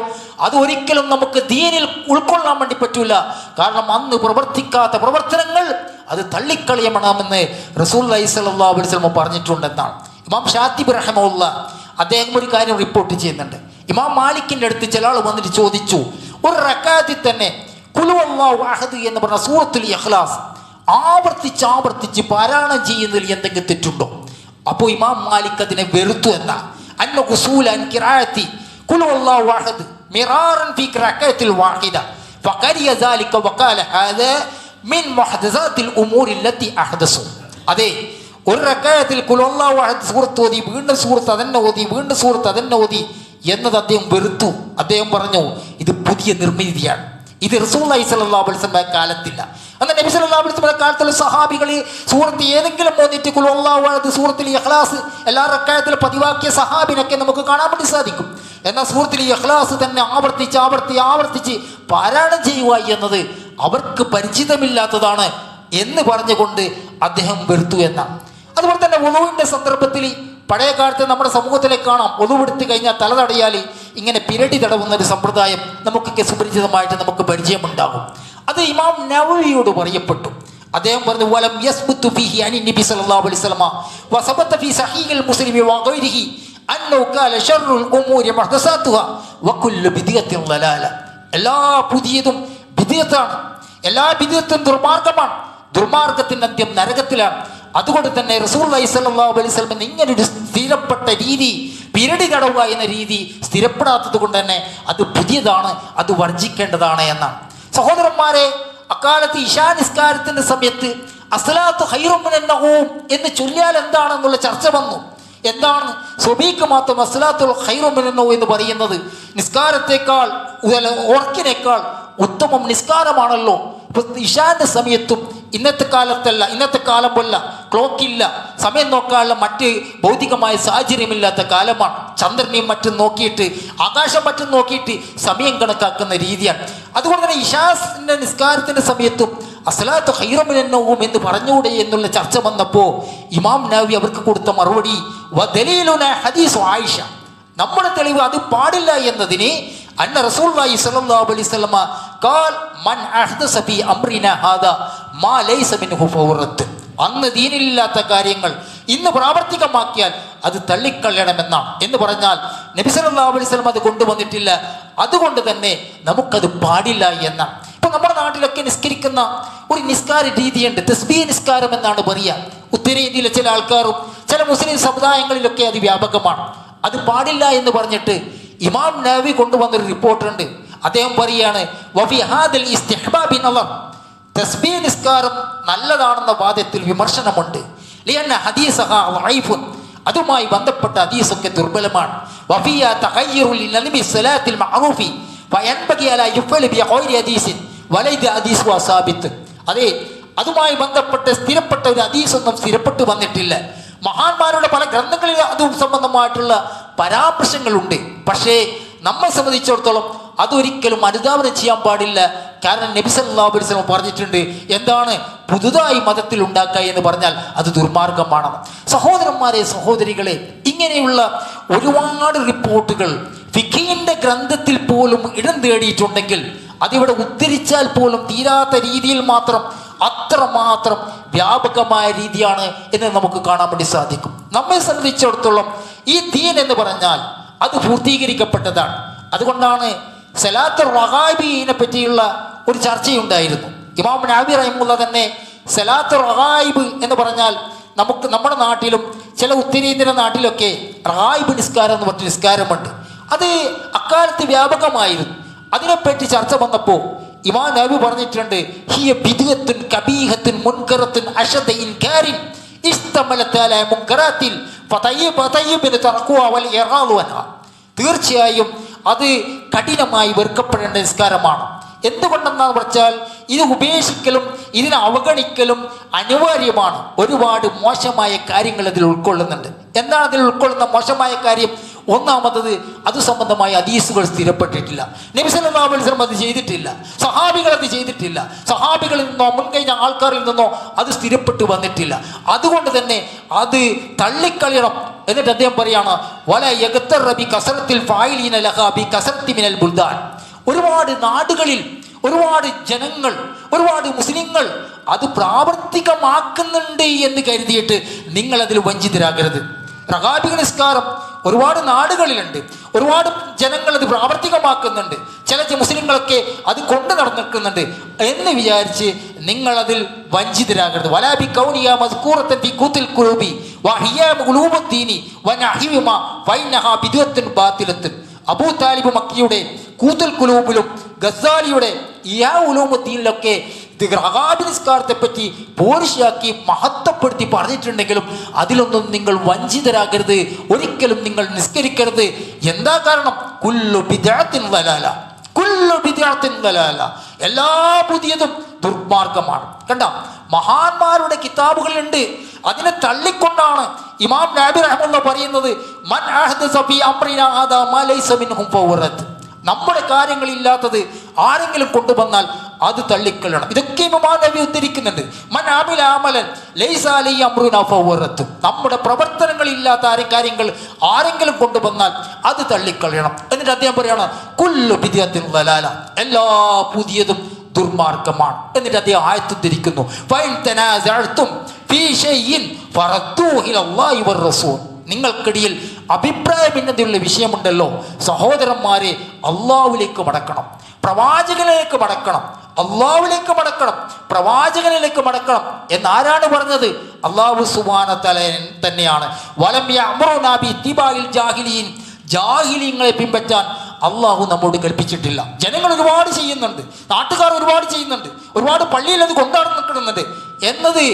അത് ഒരിക്കലും നമുക്ക് ദീനിൽ ഉൾക്കൊള്ളാൻ വേണ്ടി പറ്റൂല. കാരണം അന്ന് പ്രവർത്തിക്കാത്ത പ്രവർത്തനങ്ങൾ അത് തള്ളിക്കളയണമെന്ന് റസൂലുള്ളാഹി സ്വല്ലല്ലാഹു അലൈഹി വസല്ലം പറഞ്ഞിട്ടുണ്ടെന്നാണ്. ഇമാം ഷാത്തിബി റഹിമഹുല്ലാ അദ്ദേഹം ഒരു കാര്യം റിപ്പോർട്ട് ചെയ്യുന്നുണ്ട്. ഇമാം മാലിക്കിൻ്റെ അടുത്ത് ചില ആൾ വന്നിട്ട് ചോദിച്ചു, ഒരു റക്അത്തിൽ തന്നെ ഖുൽ ഹുവല്ലാഹു അഹദ് എന്ന് പറഞ്ഞ സൂറത്തുൽ ഇഖ്ലാസ് ആവർത്തിച്ച് പാരായണം ചെയ്യുന്നതിൽ എന്തെങ്കിലും തെറ്റുണ്ടോ? അപ്പോൾ ഇമാം മാലിക് അതിനെ വെറുത്തു. എന്നാ അന്ന ഉസൂല അൻ ഖിറാഅത്തി ഖുൽ ഹുവല്ലാഹു അഹദ് മിറാറൻ ഫീ റക്അത്തിൽ വാഹിദ ഫഖരിയ ദാലിക വഖാല ഹാദാ മിൻ മുഹ്ദസാത്തിൽ ഉമൂരി അല്ലത്തി അഹ്ദസു. അതെ, ഒരു റക്അത്തിൽ ഖുൽ ഹുവല്ലാഹു അഹദ് സൂറത്ത് ഓതി, വീണ്ടും സൂറത്ത് അതന്നെ ഓതി, വീണ്ടും സൂറത്ത് അതന്നെ ഓതി എന്നത് അദ്ദേഹം വെറുത്തു. അദ്ദേഹം പറഞ്ഞു, ഇത് പുതിയ നിർമ്മിതിയാണ്, ഇത് റസൂലുള്ളാഹി സ്വല്ലല്ലാഹു അലൈഹി വസല്ലം കാലത്തില്ല. എന്നാൽ നബി സല്ലല്ലാഹു അലൈഹി വസല്ലം കാലത്തുള്ള സഹാബികൾ സൂറത്ത് ഏതെങ്കിലും ഓതിയിട്ട് ഖുൽ ഹുവല്ലാഹു അഹദ് സൂറത്തുൽ ഇഖ്ലാസ് എല്ലാ റക്അത്തിലും പതിവാക്കിയ സഹാബിനൊക്കെ നമുക്ക് കാണാൻ വേണ്ടി സാധിക്കും. എന്നാൽ സൂറത്തുൽ ഇഖ്ലാസ് തന്നെ ആവർത്തിച്ച് പാരായണം ചെയ്യുക എന്നത് അവർക്ക് പരിചിതമില്ലാത്തതാണ് എന്ന് പറഞ്ഞുകൊണ്ട് അദ്ദേഹം വെറുത്തു എന്നാണ്. അതുപോലെ തന്നെ വുളൂവിൻ്റെ സന്ദർഭത്തിൽ പഴയ കാലത്ത് നമ്മുടെ സമൂഹത്തിലേക്ക് കാണാം, വുളൂവെടുത്ത് കഴിഞ്ഞാൽ തല തടയാൽ ഇങ്ങനെ പിരടി തടവുന്ന ഒരു സമ്പ്രദായം നമുക്കൊക്കെ സുപരിചിതമായിട്ട് നമുക്ക് പരിചയമുണ്ടാകും. അത് ഇമാം നവവിയോട് പറയപ്പെട്ടു. അദ്ദേഹം പറഞ്ഞു, വലം യസ്ബുത്തു ഫീഹി അനി നബി സല്ലല്ലാഹു അലൈഹി വസല്ലം വസബത ഫീ സഹീഹിൽ മുസ്ലിമി വഗൈരിഹി അന്നഹു ഖാല ശർറുൽ ഉമൂരി മുഹ്ദസാതുഹാ വകുല്ലു ബിദ്അത്തിൻ ദലാല. എല്ലാ പുതിയതും ബിദ്അത്താണ്, എല്ലാ ബിദ്അത്തും ദുർമാർഗമാണ്, ദുർമാർഗത്തിൻ്റെ അന്ത്യം നരകത്തിലാണ്. അതുകൊണ്ട് തന്നെ റസൂലുള്ളാഹി സ്വല്ലല്ലാഹു അലൈഹി വസല്ലം ഇങ്ങനൊരു സ്ഥിരപ്പെട്ട രീതി, പിരടി തടവുക എന്ന രീതി സ്ഥിരപ്പെടാത്തത് കൊണ്ട് തന്നെ അത് പുതിയതാണ്, അത് വർജിക്കേണ്ടതാണ് എന്നാണ്. സഹോദരന്മാരെ, അക്കാലത്ത് ഇശാ നിസ്കാരത്തിന്റെ സമയത്ത് അസ്സലാത്തു ഖൈറും മിനൻ നൗം എന്ന് ചൊല്ലിയാൽ എന്താണെന്നുള്ള ചർച്ച വന്നു. എന്താണ് സ്വബീക്ക് മാത്രം അസ്സലാത്തുൽ ഖൈറും മിനൻ നൗം എന്ന് പറയുന്നത്? നിസ്കാരത്തെക്കാൾ ഉറക്കിനേക്കാൾ ഉത്തമം നിസ്കാരമാണല്ലോ. ഇപ്പൊ ഇശാന്റെ സമയത്തും ഇന്നത്തെ കാലം പോലെ ക്ലോക്കില്ല, സമയം നോക്കാനുള്ള മറ്റ് ഭൗതികമായ സാഹചര്യമില്ലാത്ത കാലമാണ്. ചന്ദ്രനെയും മറ്റും നോക്കിയിട്ട് ആകാശം മറ്റും നോക്കിയിട്ട് സമയം കണക്കാക്കുന്ന രീതിയാണ്. അതുകൊണ്ട് തന്നെ ഇശാന്റെ നിസ്കാരത്തിന്റെ സമയത്തും അസ്സലാത്തു ഖൈറും മിനൻ നൗം എന്ന് പറഞ്ഞുകൂടെ എന്നുള്ള ചർച്ച വന്നപ്പോൾ ഇമാം നവവി അവർക്ക് കൊടുത്ത മറുപടി വദലീലുനാ ഹദീസു ആയിഷ, നമ്മുടെ തെളിവ് അത് പാടില്ല എന്നതിന് അന്ന റസൂലുള്ളാഹി സ്വല്ലല്ലാഹു അലൈഹി വസല്ലമ ഖാൽ മൻ അഹ്ദസ ഫീ അംറിനാ ഹാദാ മാ ലൈസ മിൻഹു ഫവറത്ത്, അന്ന് ദീനിലില്ലാത്ത കാര്യങ്ങൾ ഇന്ന് പ്രാവർത്തികമാക്കിയാൽ അത് തള്ളിക്കളയണമെന്നാണ്. എന്ന് പറഞ്ഞാൽ നബി സല്ലല്ലാഹു അലൈഹി വസല്ലം അത് കൊണ്ടുവന്നിട്ടില്ല, അതുകൊണ്ട് തന്നെ നമുക്കത് പാടില്ല എന്നാണ്. ഇപ്പൊ നമ്മുടെ നാട്ടിലൊക്കെ നിസ്കരിക്കുന്ന ഒരു നിസ്കാര രീതിയുണ്ട്, തസ്ബീഹ് നിസ്കാരം എന്നാണ് പറയുക. ഉത്തരേന്ത്യയിലെ ചില ആൾക്കാരും ചില മുസ്ലിം സമുദായങ്ങളിലൊക്കെ അത് വ്യാപകമാണ്. അത് പാടില്ല എന്ന് പറഞ്ഞിട്ട് ഇമാം നവവി കൊണ്ടുവന്നൊരു റിപ്പോർട്ടുണ്ട്. അദ്ദേഹം പറയാണ് വഫി ഹാദൽ ഇസ്തിഹ്ബാബി നളർ, തസ്ബീഹ് നിസ്കാരം നല്ലതാണെന്ന വാദത്തിൽ വിമർശനമുണ്ട്. ലിഅന്ന ഹദീസഹ ദഈഫുൻ, അതുമായി ബന്ധപ്പെട്ട ഹദീസൊക്കെ ദുർബലമാണ്. വഫിയ തഗയ്യുറുൽ ലിനലമി സ്വലാത്തിൽ മഅറൂഫി ഫയൻബഗി അലാ യുഫ്അല ബി ഗൈരി ഹദീസിൻ വലൈദ ഹദീസ് വസാബിത്ത്. അതെ, അതുമായി ബന്ധപ്പെട്ട് സ്ഥിരപ്പെട്ട ഒരു ഹദീസൊന്നും സ്ഥിരപ്പെട്ടു വന്നിട്ടില്ല. മഹാന്മാരുടെ പല ഗ്രന്ഥങ്ങളിൽ അതും സംബന്ധമായിട്ടുള്ള പരാമർശങ്ങളുണ്ട്. പക്ഷേ നമ്മെ സംബന്ധിച്ചിടത്തോളം അതൊരിക്കലും അനുധാവനം ചെയ്യാൻ പാടില്ല. കാരണം നബി സല്ലല്ലാഹു അലൈഹി വസല്ലം പറഞ്ഞിട്ടുണ്ട്, എന്താണ് പുതുതായി മതത്തിൽ ഉണ്ടാക്കുക എന്ന് പറഞ്ഞാൽ അത് ദുർമാർഗമാണ്. സഹോദരന്മാരെ, സഹോദരികളെ, ഇങ്ങനെയുള്ള ഒരുപാട് റിപ്പോർട്ടുകൾ ഫിഖിന്റെ ഗ്രന്ഥത്തിൽ പോലും ഇടം തേടിയിട്ടുണ്ടെങ്കിൽ അതിവിടെ ഉദ്ധരിച്ചാൽ പോലും തീരാത്ത രീതിയിൽ മാത്രം അത്രമാത്രം വ്യാപകമായ രീതിയാണ് എന്ന് നമുക്ക് കാണാൻ വേണ്ടി സാധിക്കും. നമ്മെ സംബന്ധിച്ചിടത്തോളം ഈ ദീൻ എന്ന് പറഞ്ഞാൽ അത് പൂർത്തീകരിക്കപ്പെട്ടതാണ്. അതുകൊണ്ടാണ് സലാത്തുർ റഗായിബിനെ പറ്റിയുള്ള ഒരു ചർച്ചയുണ്ടായിരുന്നു. ഇമാം നവവി റഹിമഹുല്ലാഹ് തന്നെ സലാത്തുർ റഗായിബ് എന്ന് പറഞ്ഞാൽ നമ്മുടെ നാട്ടിലും ചില ഉത്തരേന്ത്യൻ നാട്ടിലൊക്കെ റഗായിബ് നിസ്കാരം എന്ന് പറഞ്ഞ നിസ്കാരമുണ്ട്. അത് അക്കാലത്ത് വ്യാപകമായിരുന്നു. അതിനെപ്പറ്റി ചർച്ച വന്നപ്പോൾ ഇമാം നവവി പറഞ്ഞിട്ടുണ്ട്, ഹിയ ബിദ്അത്തുൻ കബീഹത്തുൻ മുൻകറത്തുൻ അശദ ഇൻകാരിൻ ഇസ്തമലത അലാ മുൻകറാത്തിൽ ഫതയ്യിബിൻ തർഖുഹ വൽ ഇറാദു അൻഹ. തീർച്ചയായും അത് കഠിനമായി വെറുക്കപ്പെടേണ്ട നിസ്കാരമാണ്. എന്തുകൊണ്ടെന്നാന്ന് വെച്ചാൽ ഇത് ഉപേക്ഷിക്കലും ഇതിനെ അവഗണിക്കലും അനിവാര്യമാണ്. ഒരുപാട് മോശമായ കാര്യങ്ങൾ അതിൽ ഉൾക്കൊള്ളുന്നുണ്ട്. എന്താണ് അതിൽ ഉൾക്കൊള്ളുന്ന മോശമായ കാര്യം? ഒന്നാമത്തത് അത് സംബന്ധമായ ഹദീസുകൾ സ്ഥിരപ്പെട്ടിട്ടില്ല. നബി സല്ലല്ലാഹു അലൈഹി വസല്ലം അത് ചെയ്തിട്ടില്ല, സഹാബികൾ അത് ചെയ്തിട്ടില്ല, സഹാബികളിൽ നിന്നോ മുൻകഴിഞ്ഞ ആൾക്കാരിൽ നിന്നോ അത് സ്ഥിരപ്പെട്ടു വന്നിട്ടില്ല. അതുകൊണ്ട് തന്നെ അത് തള്ളിക്കളയണം. എന്നിട്ട് അദ്ദേഹം പറയാണ് വല യഗ്തറ ബി കസറത്തിൽ ഫായിലീന ലഹാ ബി കസറത്തി മിനൽ ബുൽദാൻ. ഒരുപാട് നാടുകളിൽ ഒരുപാട് ജനങ്ങൾ, ഒരുപാട് മുസ്ലിങ്ങൾ അത് പ്രാവർത്തികമാക്കുന്നുണ്ട് എന്ന് കരുതിയിട്ട് നിങ്ങൾ അതിൽ വഞ്ചിതരാകരുത്. റഗാബി നിസ്കാരം ഒരുപാട് നാടുകളിലുണ്ട്, ഒരുപാട് ജനങ്ങൾ അത് പ്രാവർത്തികമാക്കുന്നുണ്ട്, ചില മുസ്ലിങ്ങളൊക്കെ അത് കൊണ്ടു നടന്നിരിക്കുന്നുണ്ട് എന്ന് വിചാരിച്ച് നിങ്ങൾ അതിൽ വഞ്ചിതരാകരുത്. വലാബി കൗനിയ മസ്കൂറത്തൻ ഫി ഖുതുൽ ഖുലൂബി വഹിയാം ഖുലൂബുദ്ദീനി വനഹിവമാ ഫൈനഹാ ബിദ്അത്തുൻ ബാത്തിലത്തുൻ. അബൂ താലിബ് മക്കിയുടെ ഖുതുൽ ഖുലൂബിലും ഗസാലിയുടെ ഇയാ ഉലൂമുദ്ദീനിലൊക്കെ റഗാബി നിസ്കാരത്തെ പറ്റി പോരിശയാക്കി മഹത്വപ്പെടുത്തി പറഞ്ഞിട്ടുണ്ടെങ്കിലും അതിലൊന്നും നിങ്ങൾ വഞ്ചിതരാകരുത്, ഒരിക്കലും നിങ്ങൾ നിസ്കരിക്കരുത്. എന്താ കാരണം? കുല്ലു ബിദ്അത്തിൻ ദലാല, കുല്ലു ബിദ്അത്തിൻ ദലാല, എല്ലാ പുതിയതും ദുർമാർഗമാണ്. കണ്ട, മഹാന്മാരുടെ കിതാബുകളുണ്ട്, അതിനെ തള്ളിക്കൊണ്ടാണ് ഇമാം നവവി റഹിമഹുല്ലാഹ് പറയുന്നത് മൻ അഹ്ദസ ഫീ അംറിനാ ഹാദാ മാ ലൈസ മിൻഹു ഫവറത്ത്. നമ്മുടെ കാര്യങ്ങളില്ലാത്തത് ആരെങ്കിലും കൊണ്ടുവന്നാൽ അത് തള്ളിക്കൊള്ളണം. ഇതൊക്കെ ഇമാം നവവി ഉദ്ധരിക്കുന്നുണ്ട്. മൻ അമില അമലൻ ലൈസ അലൈഹി അംറുനാ ഫവറത്ത്. നമ്മുടെ പ്രവർത്തനങ്ങളില്ലാത്ത കാര്യങ്ങൾ ആരെങ്കിലും കൊണ്ടുവന്നാൽ അത് തള്ളിക്കളയണം. എന്നിട്ട് അദ്ദേഹം പറയാണ് കുല്ലു ബിദ്അത്തിൻ ദലാല, എല്ലാ പുതിയതും ദുർമാർഗമാണ്. എന്നിട്ട് അദ്ദേഹം ആയത്ത് ഉദ്ധരിക്കുന്നു ഫൈൻ തനാസഅതും ഫീ ഷൈഇൻ ഫറദ്ദൂഹു ഇലല്ലാഹി വറസൂൽ. നിങ്ങൾക്കിടയിൽ അഭിപ്രായഭിന്നതയുള്ള വിഷയമുണ്ടല്ലോ സഹോദരന്മാരെ, അള്ളാഹുവിലേക്ക് മടക്കണം, പ്രവാചകനിലേക്ക് മടക്കണം, അള്ളാഹുവിലേക്ക് മടക്കണം, പ്രവാചകനിലേക്ക് മടക്കണം എന്നാരാണ് പറഞ്ഞത്? അള്ളാഹു സുബ്ഹാനഹു വ തആല തന്നെയാണ്. വലം യഅ്മുറുനാ ബി ഇത്തിബാഇൽ ജാഹിലീൻ, ജാഹിലീങ്ങളെ പിൻപറ്റാൻ അള്ളാഹു നമ്മോട് കൽപ്പിച്ചിട്ടില്ല. ജനങ്ങൾ ഒരുപാട് ചെയ്യുന്നുണ്ട്, നാട്ടുകാർ ഒരുപാട് ചെയ്യുന്നുണ്ട്, ഒരുപാട് പള്ളിയിൽ അത് കൊണ്ടാടി നിൽക്കുന്നുണ്ട് എന്നത്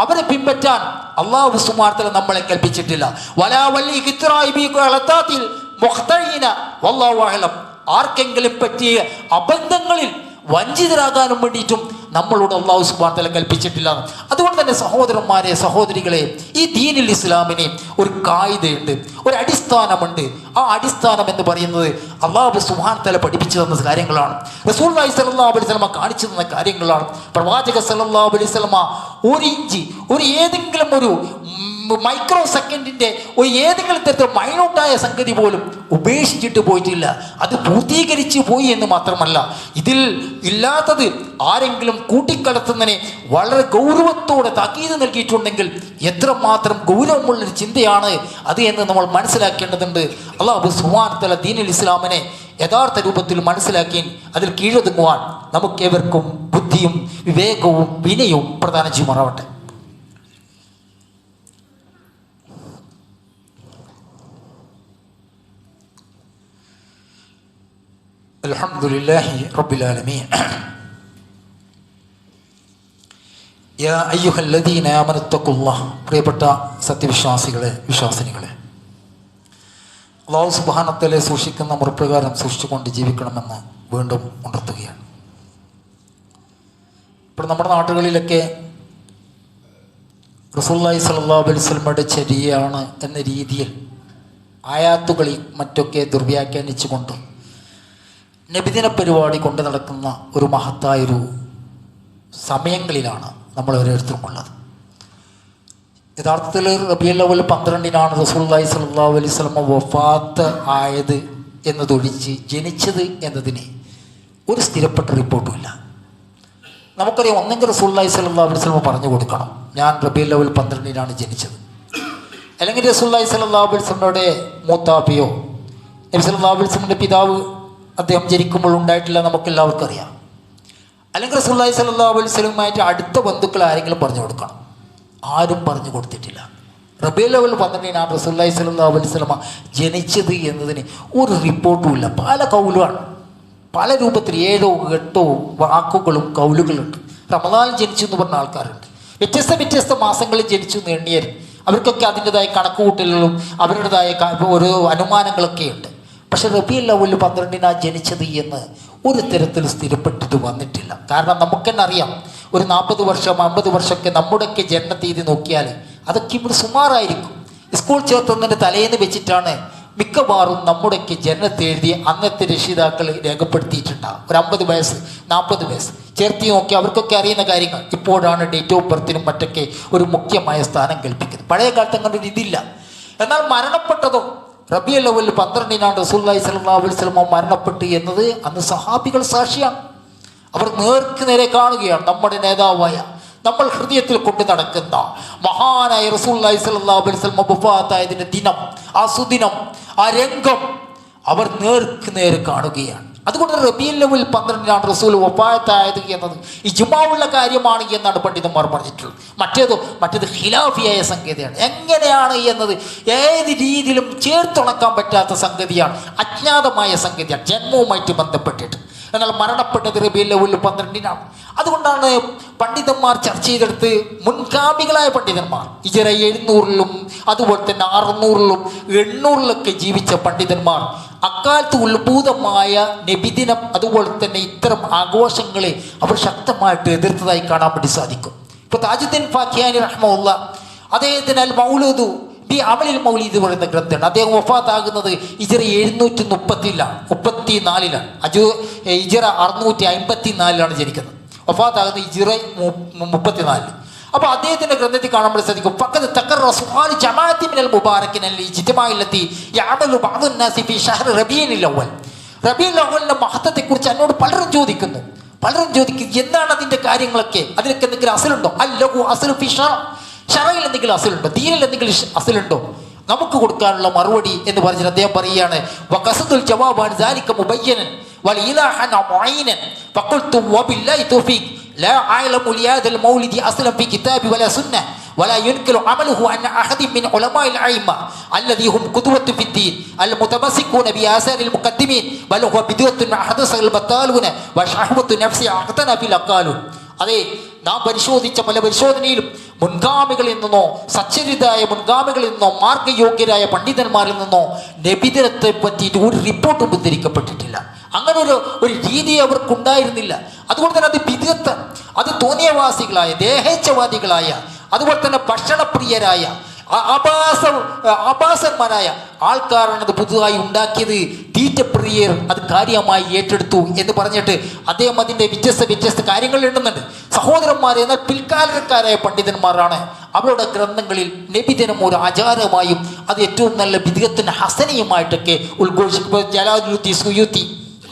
അവരെ പിൻപറ്റാൻ അള്ളാഹു സുബ്ഹാനഹു വ തആല നമ്മളെ കൽപ്പിച്ചിട്ടില്ല. വലാ വല്ലി ഖിത്റായി ബി ഖലതാതിൽ മുഖ്തഈന വല്ലാഹു അഅലം. ആർക്കെങ്കിലും പറ്റിയ അബദ്ധങ്ങളിൽ വഞ്ചിതരാകാനും വേണ്ടിയിട്ടും നമ്മളോട് അള്ളാഹു സുബ്ഹാനഹു വ തആല കൽപ്പിച്ചിട്ടില്ല. അതുകൊണ്ട് തന്നെ സഹോദരന്മാരെ, സഹോദരികളെ, ഈ ദീനുൽ ഇസ്ലാമിന് ഒരു കായികയുണ്ട്, ഒരു അടിസ്ഥാനമുണ്ട്. ആ അടിസ്ഥാനം എന്ന് പറയുന്നത് അള്ളാഹു സുബ്ഹാനഹു വ തആല പഠിപ്പിച്ചു തന്ന കാര്യങ്ങളാണ്. റസൂലുള്ളാഹി സ്വല്ലല്ലാഹു അലൈഹി വസല്ലം കാണിച്ചു തന്ന കാര്യങ്ങളാണ്. പ്രവാചക സല്ലല്ലാഹു അലൈഹി വസല്ലം ഒരു ഇഞ്ച്, ഏതെങ്കിലും ഒരു മൈക്രോ സെക്കൻഡിൻ്റെ ഏതെങ്കിലും തരത്തിൽ മൈന്യൂട്ടായ സംഗതി പോലും ഉപേക്ഷിച്ചിട്ട് പോയിട്ടില്ല. അത് പൂർത്തീകരിച്ച് പോയി എന്ന് മാത്രമല്ല, ഇതിൽ ഇല്ലാത്തത് ആരെങ്കിലും കൂട്ടിക്കലർത്തുന്നതിനെ വളരെ ഗൗരവത്തോടെ താക്കീത് നൽകിയിട്ടുണ്ടെങ്കിൽ എത്രമാത്രം ഗൗരവമുള്ളൊരു ചിന്തയാണ് അത് എന്ന് നമ്മൾ മനസ്സിലാക്കേണ്ടതുണ്ട്. അല്ലാഹു സുബ്ഹാനഹു വ തആല ദീനുൽ ഇസ്ലാമിനെ യഥാർത്ഥ രൂപത്തിൽ മനസ്സിലാക്കി അതിൽ കീഴൊതുങ്ങുവാൻ നമുക്കേവർക്കും ബുദ്ധിയും വിവേകവും വിനയവും പ്രദാനം ചെയ്യുമാറാവട്ടെ. അൽഹംദുലില്ലാഹി റബ്ബിൽ ആലമീൻ. യാ അയ്യുഹല്ലദീന ആമനുത്തഖുല്ലാഹ്. പ്രിയപ്പെട്ട സത്യവിശ്വാസികളെ, വിശ്വാസിനികളെ, അല്ലാഹു സുബ്ഹാനഹു വ തആല സൂക്ഷിക്കുന്ന മുറപ്രകാരം സൂക്ഷിച്ചുകൊണ്ട് ജീവിക്കണമെന്ന് വീണ്ടും ഉണർത്തുകയാണ്. ഇപ്പോൾ നമ്മുടെ നാടുകളിലൊക്കെ റസൂലുള്ളാഹി സ്വല്ലല്ലാഹു അലൈഹി വസല്ലമയുടെ ചര്യയാണ് എന്ന രീതിയിൽ ആയാത്തുകളിൽ മറ്റൊക്കെ ദുർവ്യാഖ്യാനിച്ചുകൊണ്ട് നബിദിന പരിപാടി കൊണ്ട് നടക്കുന്ന ഒരു മഹത്തായൊരു സമയങ്ങളിലാണ് നമ്മൾ ഓരോരുത്തരും ഉള്ളത്. യഥാർത്ഥത്തിൽ റബീഉൽ അവ്വൽ 12-നാണ് റസൂലുള്ളാഹി സ്വല്ലല്ലാഹു അലൈഹി വസല്ലം വഫാത്ത് ആയത് എന്നതൊഴിച്ച് ജനിച്ചത് എന്നതിന് ഒരു സ്ഥിരപ്പെട്ട റിപ്പോർട്ടുമില്ല. നമുക്കറിയാം, ഒന്നെങ്കിൽ റസൂലുള്ളാഹി സ്വല്ലല്ലാഹു അലൈഹി വസല്ലം പറഞ്ഞു കൊടുക്കണം, ഞാൻ റബീഉൽ അവ്വൽ 12-നാണ് ജനിച്ചത്, അല്ലെങ്കിൽ റസൂലുള്ളാഹി സ്വല്ലല്ലാഹു അലൈഹി വസല്ലമയുടെ മൂത്താപ്പയോ നബി സല്ലല്ലാഹു അലൈഹി വസല്ലമയുടെ പിതാവ് അദ്ദേഹം ജനിക്കുമ്പോൾ ഉണ്ടായിട്ടില്ല, നമുക്കെല്ലാവർക്കും അറിയാം. അല്ലെങ്കിൽ റസൂലുള്ളാഹി സ്വല്ലല്ലാഹു അലൈഹി വസല്ലമയുമായിട്ട് അടുത്ത ബന്ധുക്കൾ ആരെങ്കിലും പറഞ്ഞു കൊടുക്കണം. ആരും പറഞ്ഞു കൊടുത്തിട്ടില്ല. റബീഉൽ അവ്വൽ 12-നാണ് റസൂലുള്ളാഹി സ്വല്ലല്ലാഹു അലൈഹി വസല്ലമ ജനിച്ചത് എന്നതിന് ഒരു റിപ്പോർട്ടും ഇല്ല. പല കൗലുമാണ്, പല രൂപത്തിൽ 7 8 വാക്കുകളും കൗലുകളുണ്ട്. റമദാനിൽ ജനിച്ചു എന്ന് പറഞ്ഞ ആൾക്കാരുണ്ട്, വ്യത്യസ്ത മാസങ്ങളിൽ ജനിച്ചു എന്ന് എണ്ണിയർ, അവർക്കൊക്കെ അതിൻ്റെതായ കണക്കുകൂട്ടലുകളും അവരുടേതായ ഒരു അനുമാനങ്ങളൊക്കെ ഉണ്ട്. പക്ഷെ റബീഉൽ അവ്വൽ 12-നാണ് ജനിച്ചത് എന്ന് ഒരു തരത്തിൽ സ്ഥിരപ്പെട്ടിട്ട് വന്നിട്ടില്ല. കാരണം നമുക്ക് തന്നെ അറിയാം, ഒരു 40 വർഷം 50 വർഷമൊക്കെ നമ്മുടെയൊക്കെ ജനനത്തീയതി നോക്കിയാൽ അതൊക്കെ ഇവിടെ സുമാറായിരിക്കും. സ്കൂൾ ചേർത്തുന്നതിൻ്റെ തലേന്ന് വെച്ചിട്ടാണ് മിക്കവാറും നമ്മുടെയൊക്കെ ജനനത്തെ എഴുതി അന്നത്തെ രക്ഷിതാക്കൾ രേഖപ്പെടുത്തിയിട്ടുണ്ടാകും. ഒരു 50 വയസ്സ് 40 വയസ്സ് ചേർത്തി നോക്കി അവർക്കൊക്കെ അറിയുന്ന കാര്യങ്ങൾ. ഇപ്പോഴാണ് ഡേറ്റ് ഓഫ് ബർത്തിനും മറ്റൊക്കെ ഒരു മുഖ്യമായ സ്ഥാനം കൽപ്പിക്കുന്നത്. പഴയ കാലത്ത് അങ്ങനെ ഒരു ഇതില്ല. എന്നാൽ മരണപ്പെട്ടതോ റബീഉൽ അവ്വൽ 12-നാണ് റസൂലുള്ളാഹി സ്വല്ലല്ലാഹു അലൈഹി വസല്ലം മരണപ്പെട്ടു എന്നത് അന്ന് സഹാബികൾ സാക്ഷിയാണ്. അവർ നേർക്ക് നേരെ കാണുകയാണ്. നമ്മുടെ നേതാവായ, നമ്മൾ ഹൃദയത്തിൽ കൊണ്ട് നടക്കുന്ന മഹാനായ റസൂലുള്ളാഹി സ്വല്ലല്ലാഹു അലൈഹി വസല്ലം വഫാത്തായതിൻ്റെ ദിനം, ആ സുദിനം, ആ രംഗം അവർ നേർക്ക് നേരെ കാണുകയാണ്. അതുകൊണ്ട് റബീഉൽ അവ്വൽ 12-നാണ് റസൂൽ വഫാത്തായത് എന്നത് ഇജ്മാഉള്ള കാര്യമാണ് എന്നാണ് പണ്ഡിതന്മാർ പറഞ്ഞിട്ടുള്ളത്. മറ്റേത് ഖിലാഫിയായ സംഗതിയാണ്. എങ്ങനെയാണ് എന്നത് ഏത് രീതിയിലും ചേർത്തുണക്കാൻ പറ്റാത്ത സംഗതിയാണ്, അജ്ഞാതമായ സംഗതിയാണ്, ജന്മവുമായിട്ട് ബന്ധപ്പെട്ടിട്ട്. എന്നാൽ മരണപ്പെട്ടത് റബീഉൽ അവ്വൽ 12-നാണ്. അതുകൊണ്ടാണ് പണ്ഡിതന്മാർ ചർച്ച ചെയ്തെടുത്ത് മുൻഗാമികളായ പണ്ഡിതന്മാർ ഹിജ്റ 700-ലും അതുപോലെ തന്നെ 600-ലും 800-ലൊക്കെ ജീവിച്ച പണ്ഡിതന്മാർ അക്കാലത്ത് ഉത്ഭൂതമായ നബിദിനം അതുപോലെ തന്നെ ഇത്തരം ആഘോഷങ്ങളെ അവർ ശക്തമായിട്ട് എതിർത്തതായി കാണാൻ വേണ്ടി സാധിക്കും. ഇപ്പോൾ താജുദ്ദീൻ ഫാഖിയാനി റഹ്മഹുല്ലാ, അദ്ദേഹത്തിന് അൽ മൗലൂദു ബി അമലിൽ മൗലീദ് പറയുന്ന ഗ്രന്ഥമാണ്. അദ്ദേഹം വഫാത്താകുന്നത് ഹിജ്റ 734-ലാണ്. ഹിജ്റ 654-ലാണ് ജനിക്കുന്നത്. വഫാത്താകുന്നത് ഹിജ്റ 34. അപ്പോൾ അദ്ദേഹത്തിൻ്റെ ഗ്രന്ഥത്തിൽ കാണാൻ വേണ്ടി സാധിക്കും, ഫഖദ് തഖററ സുആലു ജമാഅത്തി മിനൽ മുബാറകിന ലിജ്തിമാഇ ലത്തി യഅമലു ബഅദു നാസി ഫീ ഷഹ്ർ റബീഉൽ അവ്വൽ. റബീഉൽ അവ്വലിൻ്റെ മഹത്വത്തെക്കുറിച്ച് എന്നോട് പലരും ചോദിക്കും, എന്താണ് അതിൻ്റെ കാര്യങ്ങളൊക്കെ, അതിനൊക്കെ എന്തെങ്കിലും അസലുണ്ടോ? അല്ലഹു അസ്ലു ഫീ ഷറയിൽ എന്തെങ്കിലും അസലുണ്ടോ, ദീനിൽ എന്തെങ്കിലും അസലുണ്ടോ? നമുക്ക് കൊടുക്കാനുള്ള മറുപടി എന്ന് പറഞ്ഞിട്ട് അദ്ദേഹം പറയുകയാണ്, വഖസദുൽ ജവാബാൻ ദാലിക മുബയ്യനൻ വലിലാഹൻ മുഈനൻ ഫഖുൽതു വബില്ലാഹി തൗഫീഖ് لا أعلم لهذا المولد أصلا في كتاب ولا سنة ولا ينكر عمله عن أحد من علماء الأئمة الذي هم قدوة في الدين المتمسكون بآثار المقدمين بل هو بدعة أحدثها البطالون وشهوة النفس أحدثها في الأقالون. അതെ, നാം പരിശോധിച്ച പല പരിശോധനയിലും മുൻഗാമികളിൽ നിന്നോ സച്ചരിതായ മുൻഗാമികളിൽ നിന്നോ മാർഗയോഗ്യരായ പണ്ഡിതന്മാരിൽ നിന്നോ നബിദിനത്തെ പറ്റിയിട്ട് ഒരു റിപ്പോർട്ടും ഉദ്ധരിക്കപ്പെട്ടിട്ടില്ല. അങ്ങനെ ഒരു രീതി അവർക്കുണ്ടായിരുന്നില്ല. അതുകൊണ്ട് തന്നെ അത് ബിദ്അത്ത്, അത് തോന്നിയവാസികളായ ദേഹേച്ഛവാദികളായ അതുപോലെ തന്നെ ഭക്ഷണപ്രിയരായ ആഭാസന്മാരായ ആൾക്കാരാണ് അത് പുതുതായി ഉണ്ടാക്കിയത്. തീറ്റപ്രിയർ അത് കാര്യമായി ഏറ്റെടുത്തു എന്ന് പറഞ്ഞിട്ട് അദ്ദേഹം അതിൻ്റെ വ്യത്യസ്ത കാര്യങ്ങൾ എഴുതുന്നുണ്ട്. സഹോദരന്മാരെ, എന്നാൽ പിൽക്കാലക്കാരായ പണ്ഡിതന്മാരാണ് അവരുടെ ഗ്രന്ഥങ്ങളിൽ നബിദിനം ഒരു ആചാരമായും അത് ഏറ്റവും നല്ല ബിദ്അത്തിന് ഹസനയുമായിട്ടൊക്കെ ഉദ്ഘോഷിക്കുമ്പോൾ ജലാലുദ്ദീൻ സുയൂത്തി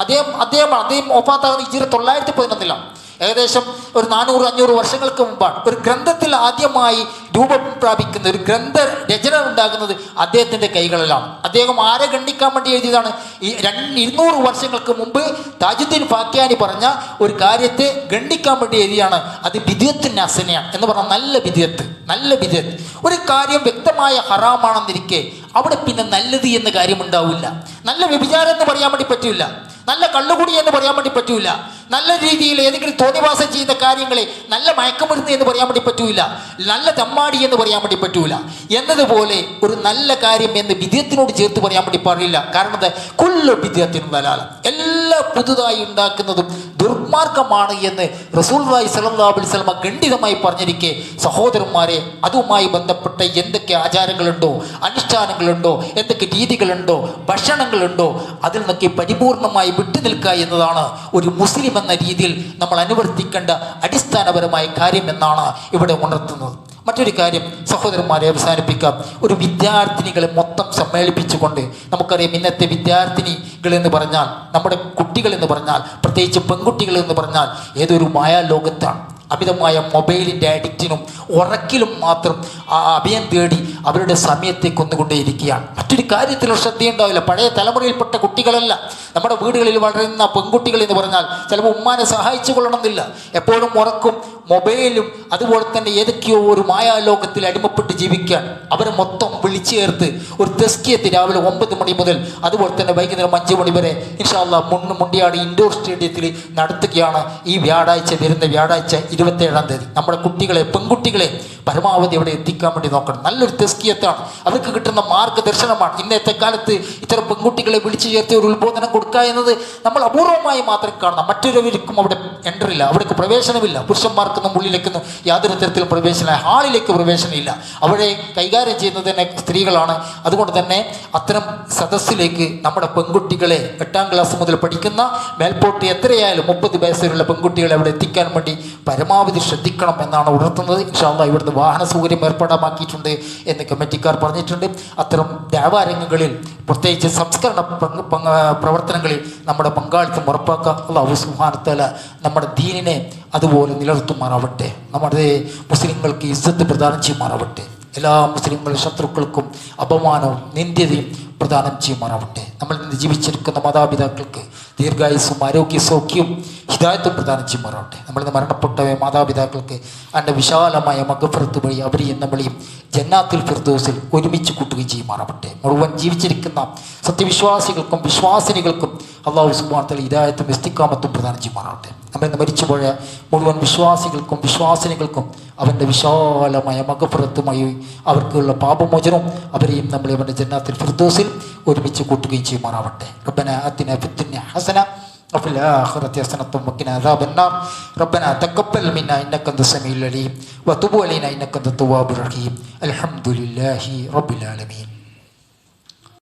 അദ്ദേഹം ഒഫാത്താകുന്ന ഹിജ്റ 911 ഏകദേശം ഒരു 400-500 വർഷങ്ങൾക്ക് മുമ്പാണ്. ഒരു ഗ്രന്ഥത്തിൽ ആദ്യമായി രൂപം പ്രാപിക്കുന്ന ഒരു ഗ്രന്ഥ രചന ഉണ്ടാകുന്നത് അദ്ദേഹത്തിൻ്റെ കൈകളിലാണ്. അദ്ദേഹം ആരെ ഖണ്ഡിക്കാൻ വേണ്ടി എഴുതിയതാണ്? ഈ 200 വർഷങ്ങൾക്ക് മുമ്പ് താജുദ്ദീൻ ഫാക്കിയാനി പറഞ്ഞ ഒരു കാര്യത്തെ ഖണ്ഡിക്കാൻ വേണ്ടി എഴുതിയാണ്. അത് ബിദ്അത്തുൻ ഹസനയാണ് എന്ന് പറഞ്ഞാൽ നല്ല ബിദ്അത്ത്. ഒരു കാര്യം വ്യക്തമായ ഹറാമാണെന്നിരിക്കെ അവിടെ പിന്നെ നല്ലത് എന്ന കാര്യം ഉണ്ടാവില്ല. നല്ല വ്യഭിചാരം എന്ന് പറയാൻ വേണ്ടി പറ്റില്ല, നല്ല കള്ളുകുടി എന്ന് പറയാൻ വേണ്ടി പറ്റൂല, നല്ല രീതിയിൽ ഏതെങ്കിലും തോന്നിവാസം ചെയ്യുന്ന കാര്യങ്ങളെ നല്ല മയക്കമരുന്ന് എന്ന് പറയാൻ വേണ്ടി പറ്റൂല, നല്ല തമ്മാടി എന്ന് പറയാൻ വേണ്ടി പറ്റൂല. എന്നതുപോലെ ഒരു നല്ല കാര്യം എന്ന് ബിദ്അത്തിനോട് ചേർത്ത് പറയാൻ വേണ്ടി പാടില്ല. കാരണം കുല്ലു ബിദ്അത്തിൻ ദലാല, എല്ലാ പുതുതായി ഉണ്ടാക്കുന്നതും ദുർമാർഗമാണ് എന്ന് റസൂലുള്ളാഹി സ്വല്ലല്ലാഹു അലൈഹി വസല്ലം ഖണ്ഡിതമായി പറഞ്ഞിരിക്കെ, സഹോദരന്മാരെ, അതുമായി ബന്ധപ്പെട്ട എന്തൊക്കെ ആചാരങ്ങളുണ്ടോ, അനുഷ്ഠാനങ്ങളുണ്ടോ, എന്തൊക്കെ രീതികളുണ്ടോ, ഭക്ഷണങ്ങളുണ്ടോ, അതിൽ നിന്നൊക്കെ പരിപൂർണമായി വിട്ടു നിൽക്കുക എന്നതാണ് ഒരു മുസ്ലിം എന്ന രീതിയിൽ നമ്മൾ അനുവർത്തിക്കേണ്ട അടിസ്ഥാനപരമായ കാര്യം എന്നാണ് ഇവിടെ ഉണർത്തുന്നത്. മറ്റൊരു കാര്യം സഹോദരന്മാരെ അവസാനിപ്പിക്കാം. ഒരു വിദ്യാർത്ഥിനികളെ മൊത്തം സമ്മേളിപ്പിച്ചുകൊണ്ട്, നമുക്കറിയാം ഇന്നത്തെ വിദ്യാർത്ഥിനികൾ എന്ന് പറഞ്ഞാൽ, നമ്മുടെ കുട്ടികൾ എന്ന് പറഞ്ഞാൽ, പ്രത്യേകിച്ച് പെൺകുട്ടികൾ എന്ന് പറഞ്ഞാൽ ഏതൊരു മായാലോകത്താണ്. അമിതമായ മൊബൈലിൻ്റെ അഡിക്റ്റിനും ഉറക്കിലും മാത്രം അഭയം തേടി അവരുടെ സമയത്തെ കൊന്നുകൊണ്ടേയിരിക്കുകയാണ്. മറ്റൊരു കാര്യത്തിലും ശ്രദ്ധയുണ്ടാവില്ല. പഴയ തലമുറയിൽപ്പെട്ട കുട്ടികളല്ല. നമ്മുടെ വീടുകളിൽ വളരുന്ന പെൺകുട്ടികൾ എന്ന് പറഞ്ഞാൽ ചിലപ്പോൾ ഉമ്മാനെ സഹായിച്ചു കൊള്ളണമെന്നില്ല. എപ്പോഴും ഉറക്കും, മൊബൈലും അതുപോലെ തന്നെ ഏതൊക്കെയോ ഒരു മായാലോകത്തിൽ അടിമപ്പെട്ട് ജീവിക്കാൻ അവരെ മൊത്തം വിളിച്ചു ചേർത്ത് ഒരു തെസ്കിയത്ത് രാവിലെ 9 മണി മുതൽ അതുപോലെ തന്നെ വൈകുന്നേരം 5 മണി വരെ ഇൻഷാ അല്ലാഹ് മുണ്ടിയാട് ഇൻഡോർ സ്റ്റേഡിയത്തിൽ നടത്തുകയാണ്. ഈ വരുന്ന വ്യാഴാഴ്ച 27-ാം തീയതി നമ്മുടെ കുട്ടികളെ, പെൺകുട്ടികളെ പരമാവധി അവിടെ എത്തിക്കാൻ വേണ്ടി നോക്കണം. നല്ലൊരു തെസ്കിയത്താണ്, അവർക്ക് കിട്ടുന്ന മാർഗ്ഗദർശനമാണ്. ഇന്നത്തെ കാലത്ത് ഇത്തരം പെൺകുട്ടികളെ വിളിച്ചു ചേർത്ത് ഒരു ഉത്ബോധനം കൊടുക്കുക എന്നത് നമ്മൾ അപൂർവമായി മാത്രം കാണണം. മറ്റൊരുവർക്കും അവിടെ എൻട്രില്ല, അവിടേക്ക് പ്രവേശനമില്ല. പുരുഷന്മാർക്കൊന്നും ഉള്ളിലേക്കൊന്നും യാതൊരു തരത്തിലും പ്രവേശനമില്ല, ഹാളിലേക്ക് പ്രവേശനമില്ല. അവിടെ കൈകാര്യം ചെയ്യുന്നത് തന്നെ സ്ത്രീകളാണ്. അതുകൊണ്ട് തന്നെ അത്തരം സദസ്സിലേക്ക് നമ്മുടെ പെൺകുട്ടികളെ 8-ാം ക്ലാസ് മുതൽ പഠിക്കുന്ന മേൽപോട്ട് എത്രയായാലും 30 വയസ്സുള്ള പെൺകുട്ടികളെ അവിടെ എത്തിക്കാൻ വേണ്ടി പരമാവധി ശ്രദ്ധിക്കണം എന്നാണ് ഉണർത്തുന്നത്. ഇൻഷാ അല്ലാഹ് ഇവിടുന്ന് വാഹന സൗകര്യം ഏർപ്പാടാക്കിയിട്ടുണ്ട് എന്ന് കമ്മിറ്റിക്കാർ പറഞ്ഞിട്ടുണ്ട്. അത്തരം ദേവാരംഗങ്ങളിൽ പ്രത്യേകിച്ച് സംസ്കരണ പ്രവർത്തനങ്ങളിൽ നമ്മുടെ പങ്കാളിത്തം ഉറപ്പാക്കുക. അല്ലാഹു സുബ്ഹാനഹു വ തആല നമ്മുടെ ദീനിനെ അതുപോലെ നിലനിർത്തുമാറാവട്ടെ. നമ്മുടെ മുസ്ലിങ്ങൾക്ക് ഇസ്സത്ത് പ്രദാനം ചെയ്യുമാറാവട്ടെ. എല്ലാ മുസ്ലിങ്ങളുടെ ശത്രുക്കൾക്കും അപമാനവും നിന്ദ്യതയും പ്രദാനം ചെയ്യുമാറാവട്ടെ. നമ്മൾ ഇന്ന് ജീവിച്ചിരിക്കുന്ന മാതാപിതാക്കൾക്ക് ദീർഘായുസ്സും ആരോഗ്യ സൗഖ്യവും ഹിദായത്തും പ്രദാനം ചെയ്യുമാറാവട്ടെ. നമ്മളിന്ന് മരണപ്പെട്ട മാതാപിതാക്കൾക്ക് അതിൻ്റെ വിശാലമായ മഗ്ഫിറത്ത് വഴി അവരെയും നമ്മളെയും ജന്നാത്തുൽ ഫിർദൗസിൽ ഒരുമിച്ച് കൂട്ടുകയും ചെയ്യുമാറാവട്ടെ. മുഴുവൻ ജീവിച്ചിരിക്കുന്ന സത്യവിശ്വാസികൾക്കും വിശ്വാസിനികൾക്കും അല്ലാഹു സുബ്ഹാനഹു വ തആല ഹിദായത്തും ഇസ്തിഖാമത്തും പ്രദാനം ചെയ്യുമാറാവട്ടെ. നമ്മളിന്ന് മരിച്ചുപോയ മുഴുവൻ വിശ്വാസികൾക്കും വിശ്വാസിനികൾക്കും അവൻ്റെ വിശാലമായ മഗ്ഫിറത്തുമായി അവർക്കുള്ള പാപമോചനവും അവരെയും നമ്മളെ അവൻ്റെ ജന്നാത്തുൽ ഫിർദൗസിൽ ഒരുമിച്ച് കൂട്ടുകയും ചെയ്യുമാറാവട്ടെ. റബ്ബനാ ആതിനാ ഫിദ്ദുനിയ ഹസന وفي الآخرة حسنة وقنا عذاب النار ربنا تقبل منا إنك أنت السميع العليم وتب علينا إنك أنت التواب الرحيم الحمد لله رب العالمين.